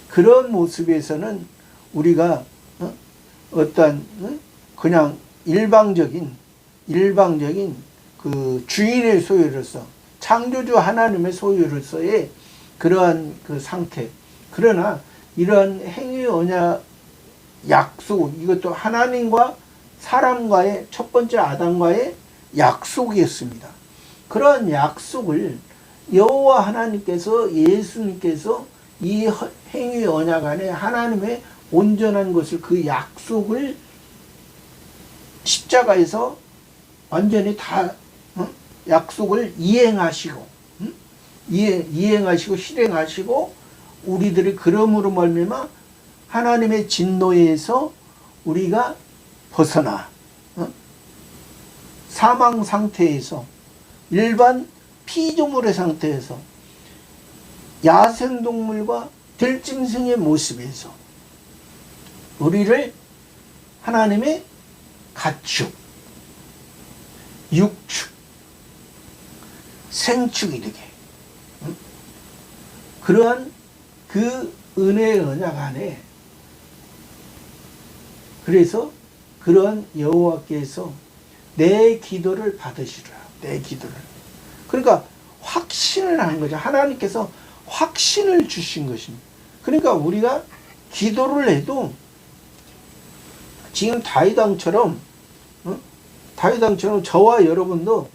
그런 모습에서는 우리가 어떠한 그냥 일방적인 그 주인의 소유로서, 창조주 하나님의 소유로서의 그러한 그 상태. 그러나 이러한 행위 언약 약속, 이것도 하나님과 사람과의, 첫 번째 아담과의 약속이었습니다. 그러한 약속을 여호와 하나님께서, 예수님께서 이 행위 언약 안에 하나님의 온전한 것을, 그 약속을 십자가에서 완전히 다 약속을 이행하시고 실행하시고, 우리들이 그러므로 말미암아 하나님의 진노에서 우리가 벗어나 사망 상태에서, 일반 피조물의 상태에서, 야생동물과 들짐승의 모습에서 우리를 하나님의 가축, 육축, 생축이 되게, 그러한 그 은혜의 언약 안에, 그래서 그러한 여호와께서 내 기도를 받으시라. 내 기도를. 그러니까 확신을 하는 거죠. 하나님께서 확신을 주신 것입니다. 그러니까 우리가 기도를 해도 지금 다윗왕처럼 저와 여러분도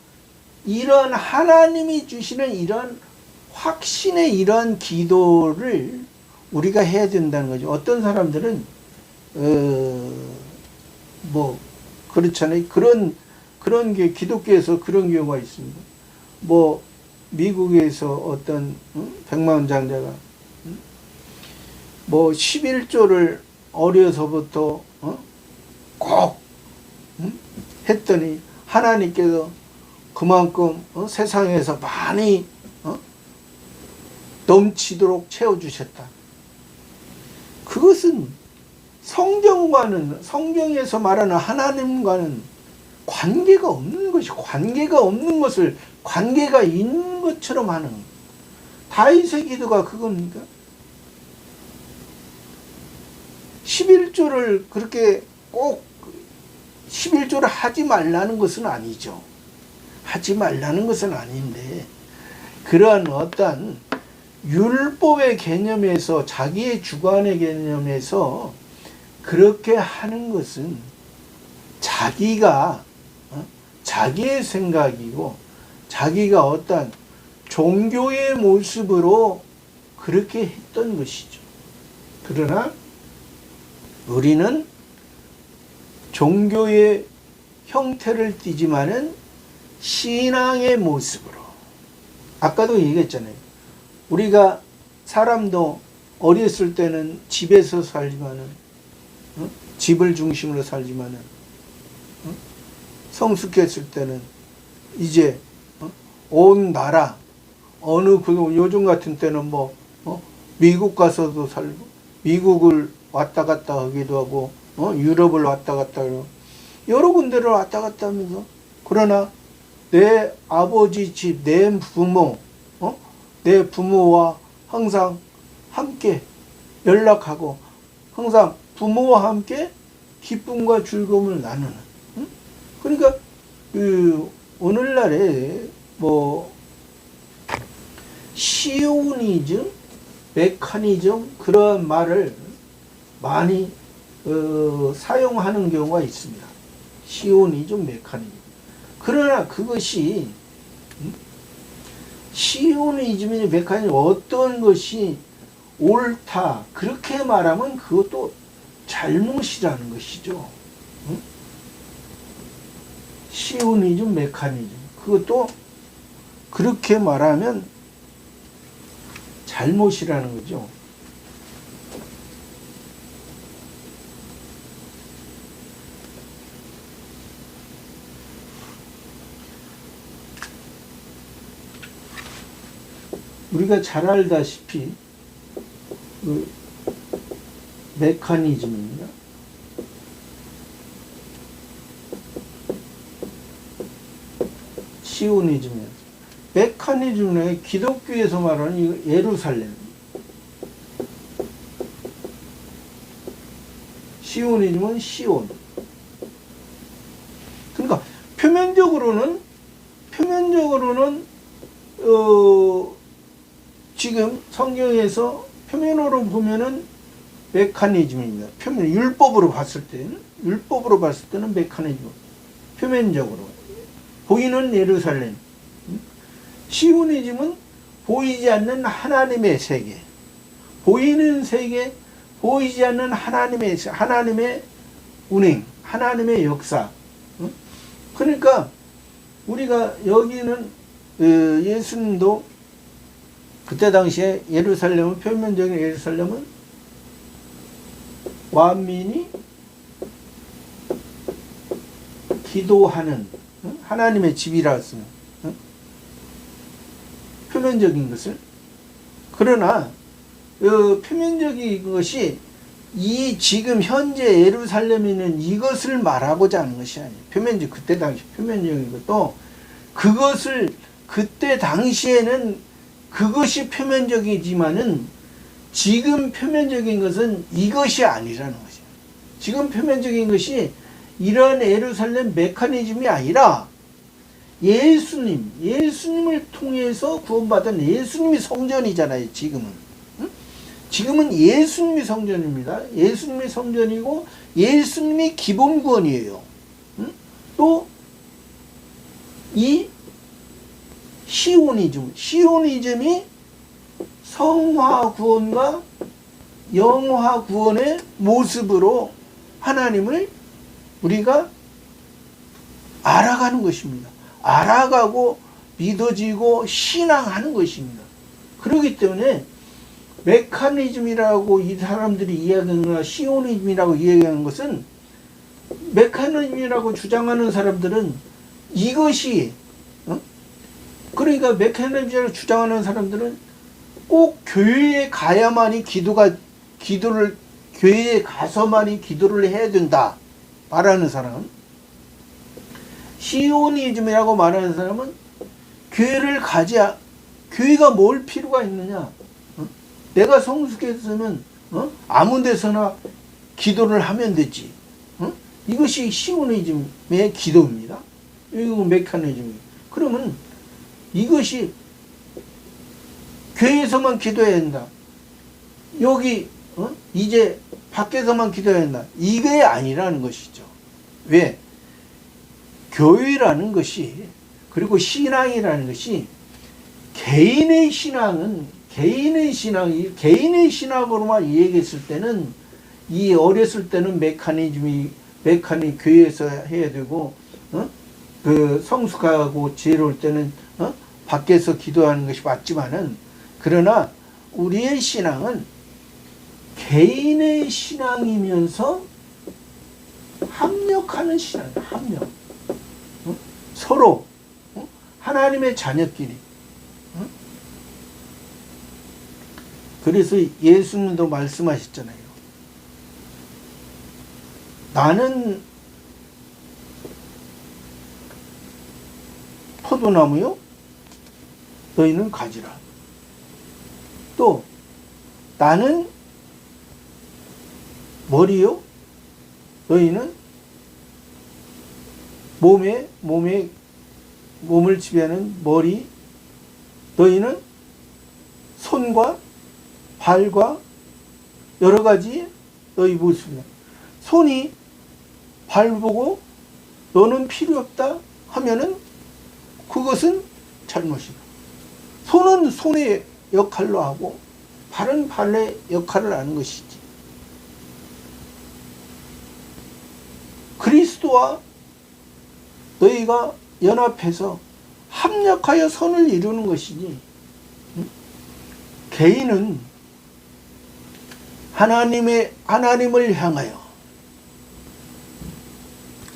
이런 하나님이 주시는 이런 확신의 이런 기도를 우리가 해야 된다는 거죠. 어떤 사람들은 뭐 그렇잖아요. 그런 게 기독교에서 그런 경우가 있습니다. 뭐 미국에서 어떤 백만 장자가 뭐 11조를 어려서부터 꼭 했더니 하나님께서 그만큼 세상에서 많이 넘치도록 채워주셨다. 그것은 성경에서 말하는 하나님과는 관계가 없는 것이, 관계가 없는 것을 관계가 있는 것처럼 하는, 다윗의 기도가 그겁니까? 11조를 그렇게 꼭 11조를 하지 말라는 것은 아니죠. 하지 말라는 것은 아닌데, 그러한 어떤 율법의 개념에서, 자기의 주관의 개념에서 그렇게 하는 것은 자기가 자기의 생각이고, 자기가 어떤 종교의 모습으로 그렇게 했던 것이죠. 그러나 우리는 종교의 형태를 띠지만은 신앙의 모습으로, 아까도 얘기했잖아요. 우리가 사람도 어렸을 때는 집에서 살지만은, 집을 중심으로 살지만은, 성숙했을 때는 이제 온 나라, 요즘 같은 때는 미국 가서도 살고, 미국을 왔다 갔다 하기도 하고, 유럽을 왔다 갔다 하고, 여러 군데를 왔다 갔다 하면서, 그러나 내 아버지 집, 내 부모와 항상 함께 연락하고, 항상 부모와 함께 기쁨과 즐거움을 나누는. 그러니까 오늘날에 시오니즘, 메커니즘, 그런 말을 많이 사용하는 경우가 있습니다. 시오니즘, 메커니즘. 그러나 그것이 시오니즘이나 메커니즘, 어떤 것이 옳다 그렇게 말하면 그것도 잘못이라는 것이죠. 시오니즘, 메커니즘, 그것도 그렇게 말하면 잘못이라는 거죠. 우리가 잘 알다시피 메커니즘입니다. 시오니즘이에요. 메커니즘은 기독교에서 말하는 예루살렘. 시오니즘은 시온. 그러니까 표면적으로는 지금 성경에서 표면으로 보면은 메커니즘입니다. 율법으로 봤을 때는 메커니즘. 표면적으로 보이는 예루살렘. 시오니즘은 보이지 않는 하나님의 세계, 보이는 세계, 보이지 않는 하나님의 운행, 하나님의 역사. 그러니까 우리가 여기는 예수님도 그때 당시에 예루살렘은, 표면적인 예루살렘은 만민이 기도하는 하나님의 집이라 했으면, 표면적인 것을. 그러나 표면적인 것이 이 지금 현재 예루살렘에 있는 이것을 말하고자 하는 것이 아니에요. 표면적, 그때 당시 표면적인 것도, 그것을 그때 당시에는 그것이 표면적이지만은 지금 표면적인 것은 이것이 아니라는 거죠. 지금 표면적인 것이 이런 예루살렘 메커니즘이 아니라 예수님을 통해서 구원받은 예수님이 성전이잖아요. 지금은 예수님이 성전입니다. 예수님이 성전이고 예수님이 기본 구원이에요. 또 이 시오니즘이 성화 구원과 영화 구원의 모습으로 하나님을 우리가 알아가는 것입니다. 알아가고 믿어지고 신앙하는 것입니다. 그렇기 때문에 메커니즘이라고 이 사람들이 이야기하는 거나 시오니즘이라고 이야기하는 것은, 메커니즘이라고 주장하는 사람들은 이것이, 그러니까 메커니즘이라고 주장하는 사람들은 꼭 교회에 가야만이 기도를 교회에 가서만이 기도를 해야 된다 말하는 사람은, 시오니즘이라고 말하는 사람은 교회를 교회가 뭘 필요가 있느냐? 내가 성숙했으면 아무 데서나 기도를 하면 되지. 이것이 시오니즘의 기도입니다. 이거 메커니즘이. 그러면 이것이 교회에서만 기도해야 된다. 여기 이제 밖에서만 기도해야 된다. 이게 아니라는 것이죠. 왜? 교회라는 것이, 그리고 신앙이라는 것이 개인의 신앙으로만 얘기했을 때는, 이 어렸을 때는 교회에서 해야 되고, 그 성숙하고 지혜로울 때는 밖에서 기도하는 것이 맞지만은, 그러나 우리의 신앙은 개인의 신앙이면서 합력하는 신앙, 합력. 서로 하나님의 자녀끼리. 그래서 예수님도 말씀하셨잖아요. 나는 포도나무요, 너희는 가지라. 또 나는 머리요, 너희는 몸을 지배하는 머리, 너희는 손과 발과 여러 가지 너희 모습이다. 손이 발 보고 너는 필요 없다 하면은 그것은 잘못이다. 손은 손의 역할로 하고 발은 발의 역할을 하는 것이지. 그리스도와 너희가 연합해서 합력하여 선을 이루는 것이니, 개인은 하나님을 향하여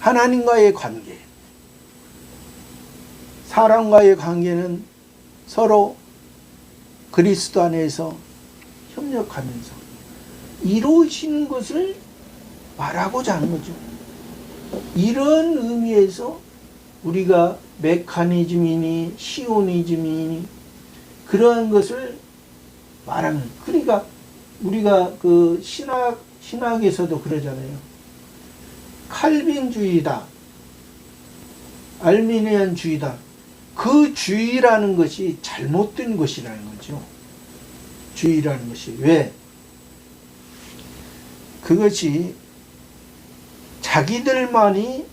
하나님과의 관계, 사람과의 관계는 서로 그리스도 안에서 협력하면서 이루어지는 것을 말하고자 하는 거죠. 이런 의미에서 우리가 메커니즘이니 시오니즘이니 그러한 것을 말하는, 그러니까 우리가 그 신학에서도 그러잖아요. 칼빈주의다, 알미니안주의다. 그 주의라는 것이 잘못된 것이라는 거죠. 주의라는 것이. 왜? 그것이 자기들만이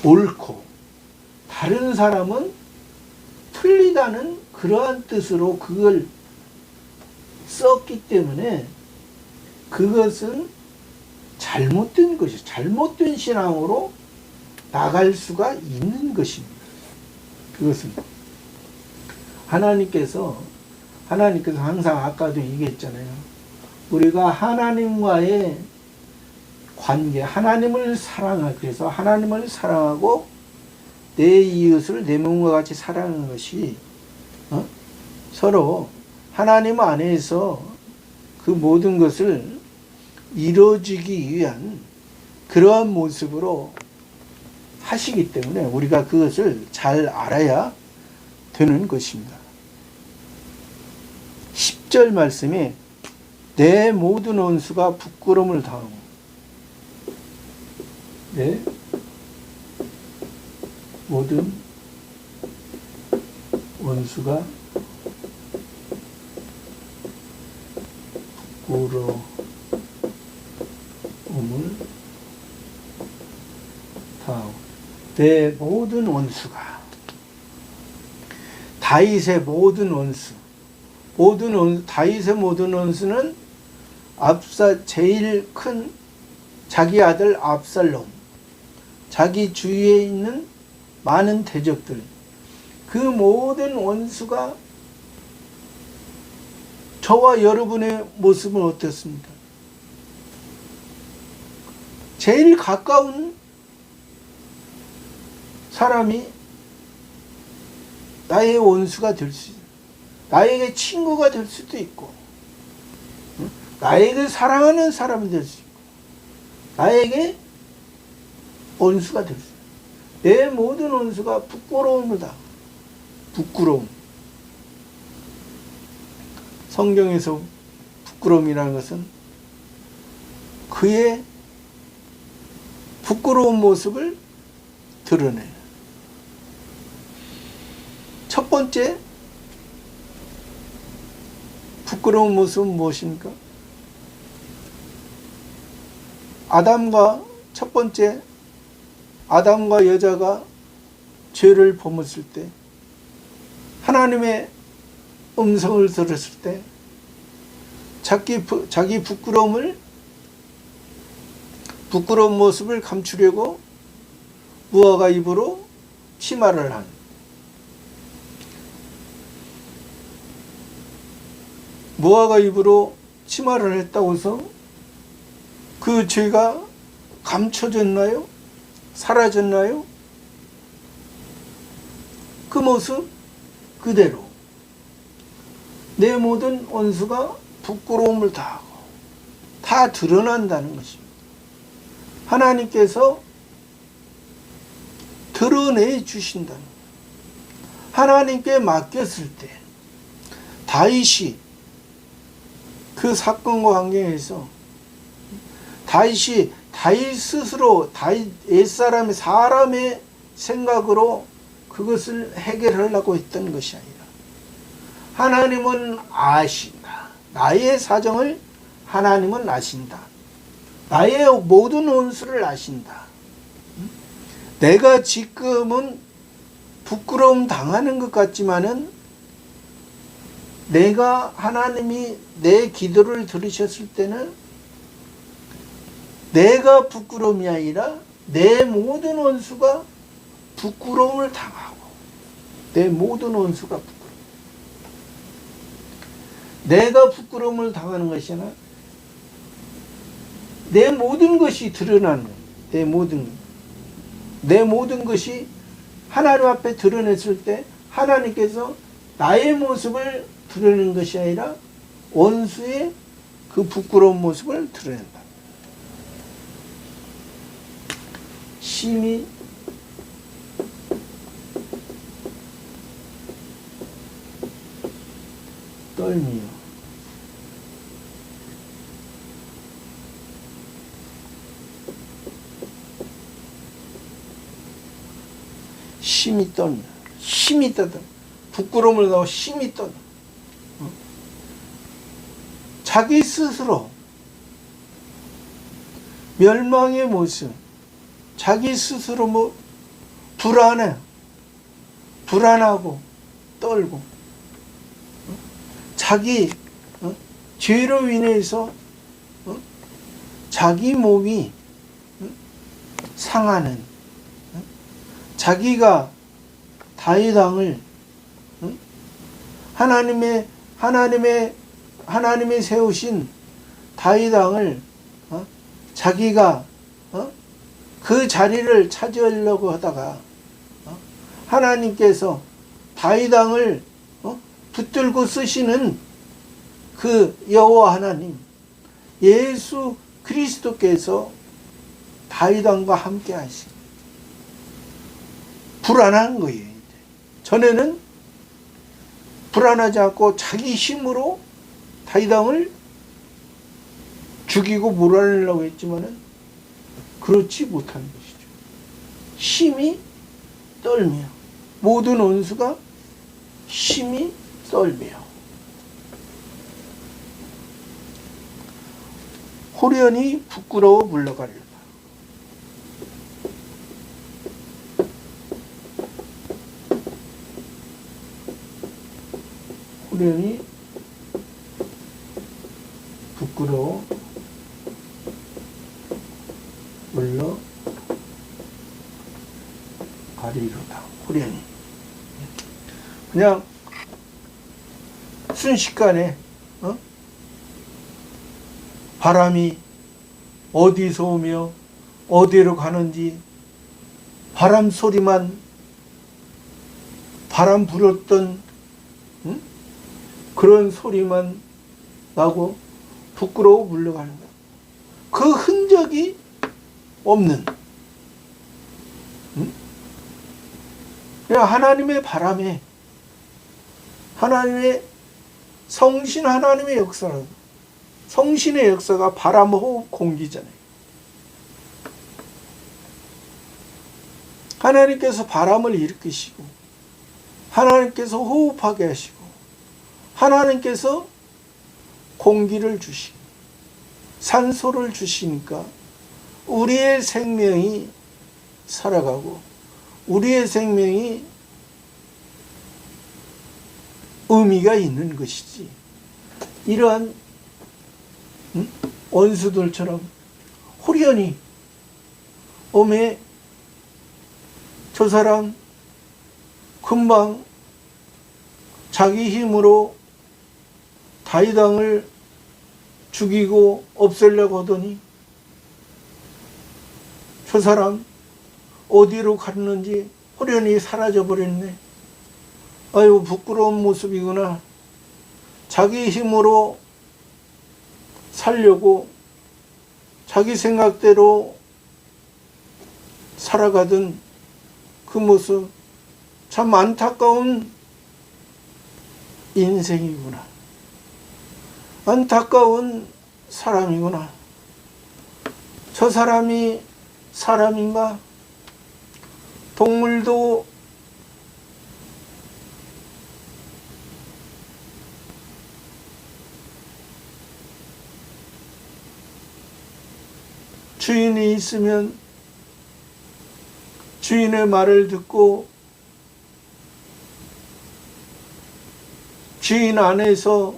옳고 다른 사람은 틀리다는 그러한 뜻으로 그걸 썼기 때문에 그것은 잘못된 것이, 잘못된 신앙으로 나갈 수가 있는 것입니다. 그것은 하나님께서 항상 아까도 얘기했잖아요. 우리가 하나님과의 관계, 하나님을 사랑하고, 그래서 하나님을 사랑하고 내 이웃을 내 몸과 같이 사랑하는 것이 서로 하나님 안에서 그 모든 것을 이루어지기 위한 그러한 모습으로 하시기 때문에 우리가 그것을 잘 알아야 되는 것입니다. 10절 말씀에 내 모든 원수가 부끄러움을 당하고, 내 모든 원수가 부끄러움을 당하고, 내 모든 원수가, 다윗의 모든 원수, 다윗의 모든 원수는 제일 큰 자기 아들 압살롬, 자기 주위에 있는 많은 대적들, 그 모든 원수가 저와 여러분의 모습은 어떻습니까? 제일 가까운 사람이 나의 원수가 될 수 있어요. 나에게 친구가 될 수도 있고, 나에게 사랑하는 사람이 될 수 있고, 나에게 원수가 될 수 있고, 내 모든 원수가 부끄러움이다. 부끄러움. 성경에서 부끄러움이라는 것은 그의 부끄러운 모습을 드러내요. 첫 번째 부끄러운 모습은 무엇입니까? 첫 번째 아담과 여자가 죄를 범했을 때, 하나님의 음성을 들었을 때 자기 부끄러운 모습을 감추려고 무화과 잎으로 치마를 한, 무화과 잎으로 치마를 했다고 해서 그 죄가 감춰졌나요? 사라졌나요? 그 모습 그대로 내 모든 원수가 부끄러움을 당하고 다 드러난다는 것입니다. 하나님께서 드러내 주신다는 거예요. 하나님께 맡겼을 때 다윗이 그 사건과 관계에서 다윗 스스로 옛사람의 사람의 생각으로 그것을 해결하려고 했던 것이 아니라 하나님은 아신다. 나의 사정을 하나님은 아신다. 나의 모든 원수를 아신다. 내가 지금은 부끄러움 당하는 것 같지만은 하나님이 내 기도를 들으셨을 때는 내가 부끄러움이 아니라 내 모든 원수가 부끄러움을 당하고, 내 모든 원수가 내가 부끄러움을 당하는 것이 아니라 내 모든 것이 드러나는, 내 모든 것이 하나님 앞에 드러냈을 때 하나님께서 나의 모습을 드러내는 것이 아니라 원수의 그 부끄러운 모습을 드러낸다. 심히 떨미요. 심히 떨며, 심히 떠들, 부끄러움을 당하고 심히 떠들. 자기 스스로 멸망의 모습, 자기 스스로 불안하고 떨고, 자기 죄로 인해서 자기 몸이 상하는, 자기가 다윗 왕을 하나님의 세우신 다윗 왕을 자기가 그 자리를 차지하려고 하다가 하나님께서 다윗 왕을 붙들고 쓰시는 그 여호와 하나님 예수 그리스도께서 다윗 왕과 함께 하신, 불안한 거예요. 전에는 불안하지 않고 자기 힘으로 다윗 왕을 죽이고 몰아내려고 했지만은 그렇지 못한 것이죠. 심히 떨며, 모든 원수가 심히 떨며, 호련히 부끄러워 물러가리로다. 호련히 부끄러워 물러가리로다. 호련히. 그냥 순식간에 바람이 어디서 오며 어디로 가는지 바람 소리만, 바람 불었던 그런 소리만 나고 부끄러워 물러가는 거예요. 그 흔적이 없는, 그냥 하나님의 바람에, 하나님의 성신, 하나님의 역사라고. 성신의 역사가 바람, 호흡, 공기잖아요. 하나님께서 바람을 일으키시고, 하나님께서 호흡하게 하시고, 하나님께서 공기를 주시고, 산소를 주시니까 우리의 생명이 살아가고, 우리의 생명이 의미가 있는 것이지. 이러한 원수들처럼 호련히 어메 저 사람 금방 자기 힘으로 다윗왕을 죽이고 없애려고 하더니 저 사람 어디로 갔는지 호련히 사라져 버렸네. 아유, 부끄러운 모습이구나. 자기 힘으로 살려고 자기 생각대로 살아가던 그 모습, 참 안타까운 인생이구나. 안타까운 사람이구나. 저 사람이 사람인가? 동물도 주인이 있으면 주인의 말을 듣고 주인 안에서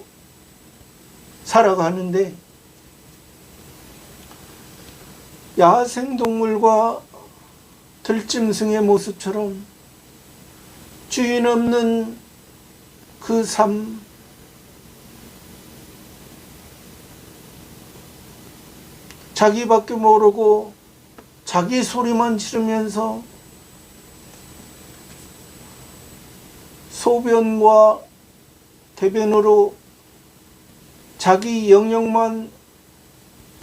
살아가는데, 야생동물과 들짐승의 모습처럼 주인 없는 그 삶, 자기밖에 모르고 자기 소리만 지르면서 소변과 대변으로 자기 영역만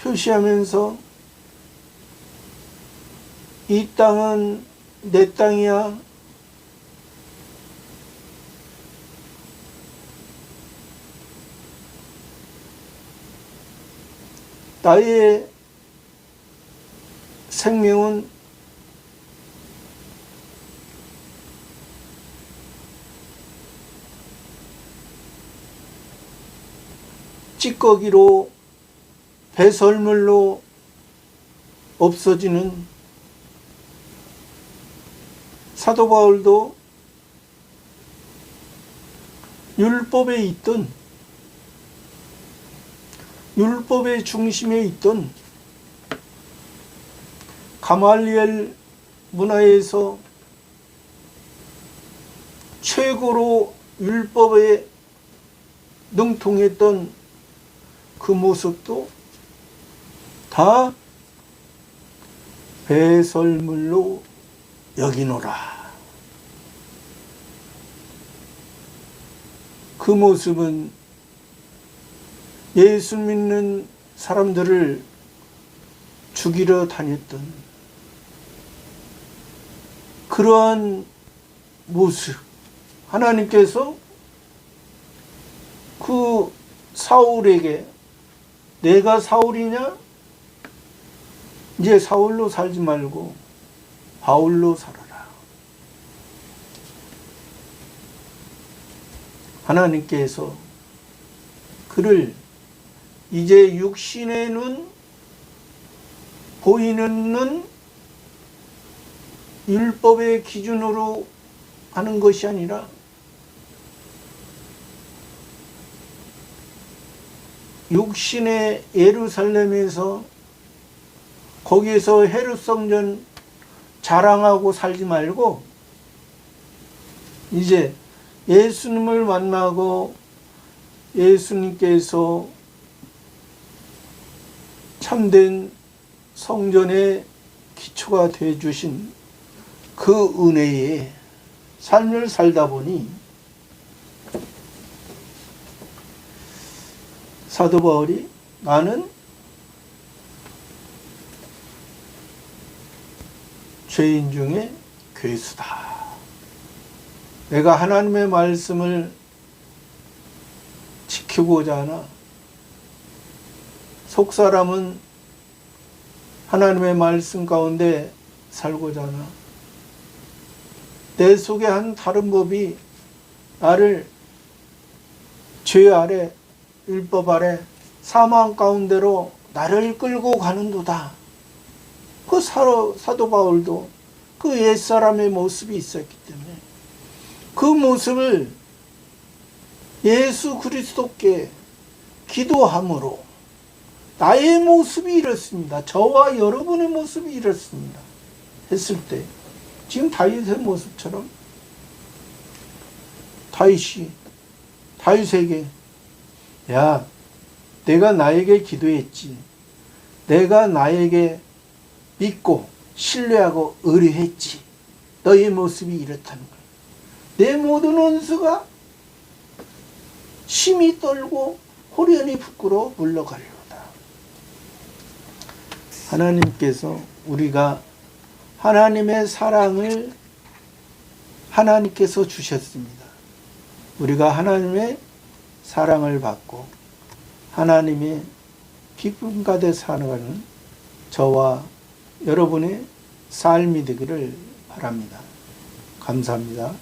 표시하면서 이 땅은 내 땅이야, 나의 생명은 찌꺼기로, 배설물로 없어지는, 사도 바울도 율법에 있던, 율법의 중심에 있던 가말리엘 문화에서 최고로 율법에 능통했던 그 모습도 다 배설물로 여기노라. 그 모습은 예수 믿는 사람들을 죽이러 다녔던 그러한 모습, 하나님께서 그 사울에게 내가 사울이냐? 이제 사울로 살지 말고 바울로 살아라. 하나님께서 그를 이제 육신의 눈, 보이는 눈, 율법의 기준으로 하는 것이 아니라 육신의 예루살렘에서 거기에서 헤롯 성전 자랑하고 살지 말고 이제 예수님을 만나고 예수님께서 참된 성전의 기초가 되어 주신 그 은혜의 삶을 살다 보니 사도 바울이 나는 죄인 중에 괴수다. 내가 하나님의 말씀을 지키고자 하나 속사람은 하나님의 말씀 가운데 살고자 하나 내 속에 한 다른 법이 나를 죄 아래 율법 아래 사망 가운데로 나를 끌고 가는도다. 그 사도 바울도 그 옛사람의 모습이 있었기 때문에 그 모습을 예수 그리스도께 기도함으로 나의 모습이 이렇습니다. 저와 여러분의 모습이 이렇습니다. 했을 때 지금 다윗의 모습처럼 다윗에게 야 내가 나에게 기도했지. 내가 나에게 믿고 신뢰하고 의뢰했지. 너의 모습이 이렇다는 거야. 내 모든 원수가 심히 떨고 호련히 부끄러워 물러가리로다. 하나님께서 우리가 하나님의 사랑을 하나님께서 주셨습니다. 우리가 하나님의 사랑을 받고 하나님의 기쁨 가득 살아가는 저와 여러분의 삶이 되기를 바랍니다. 감사합니다.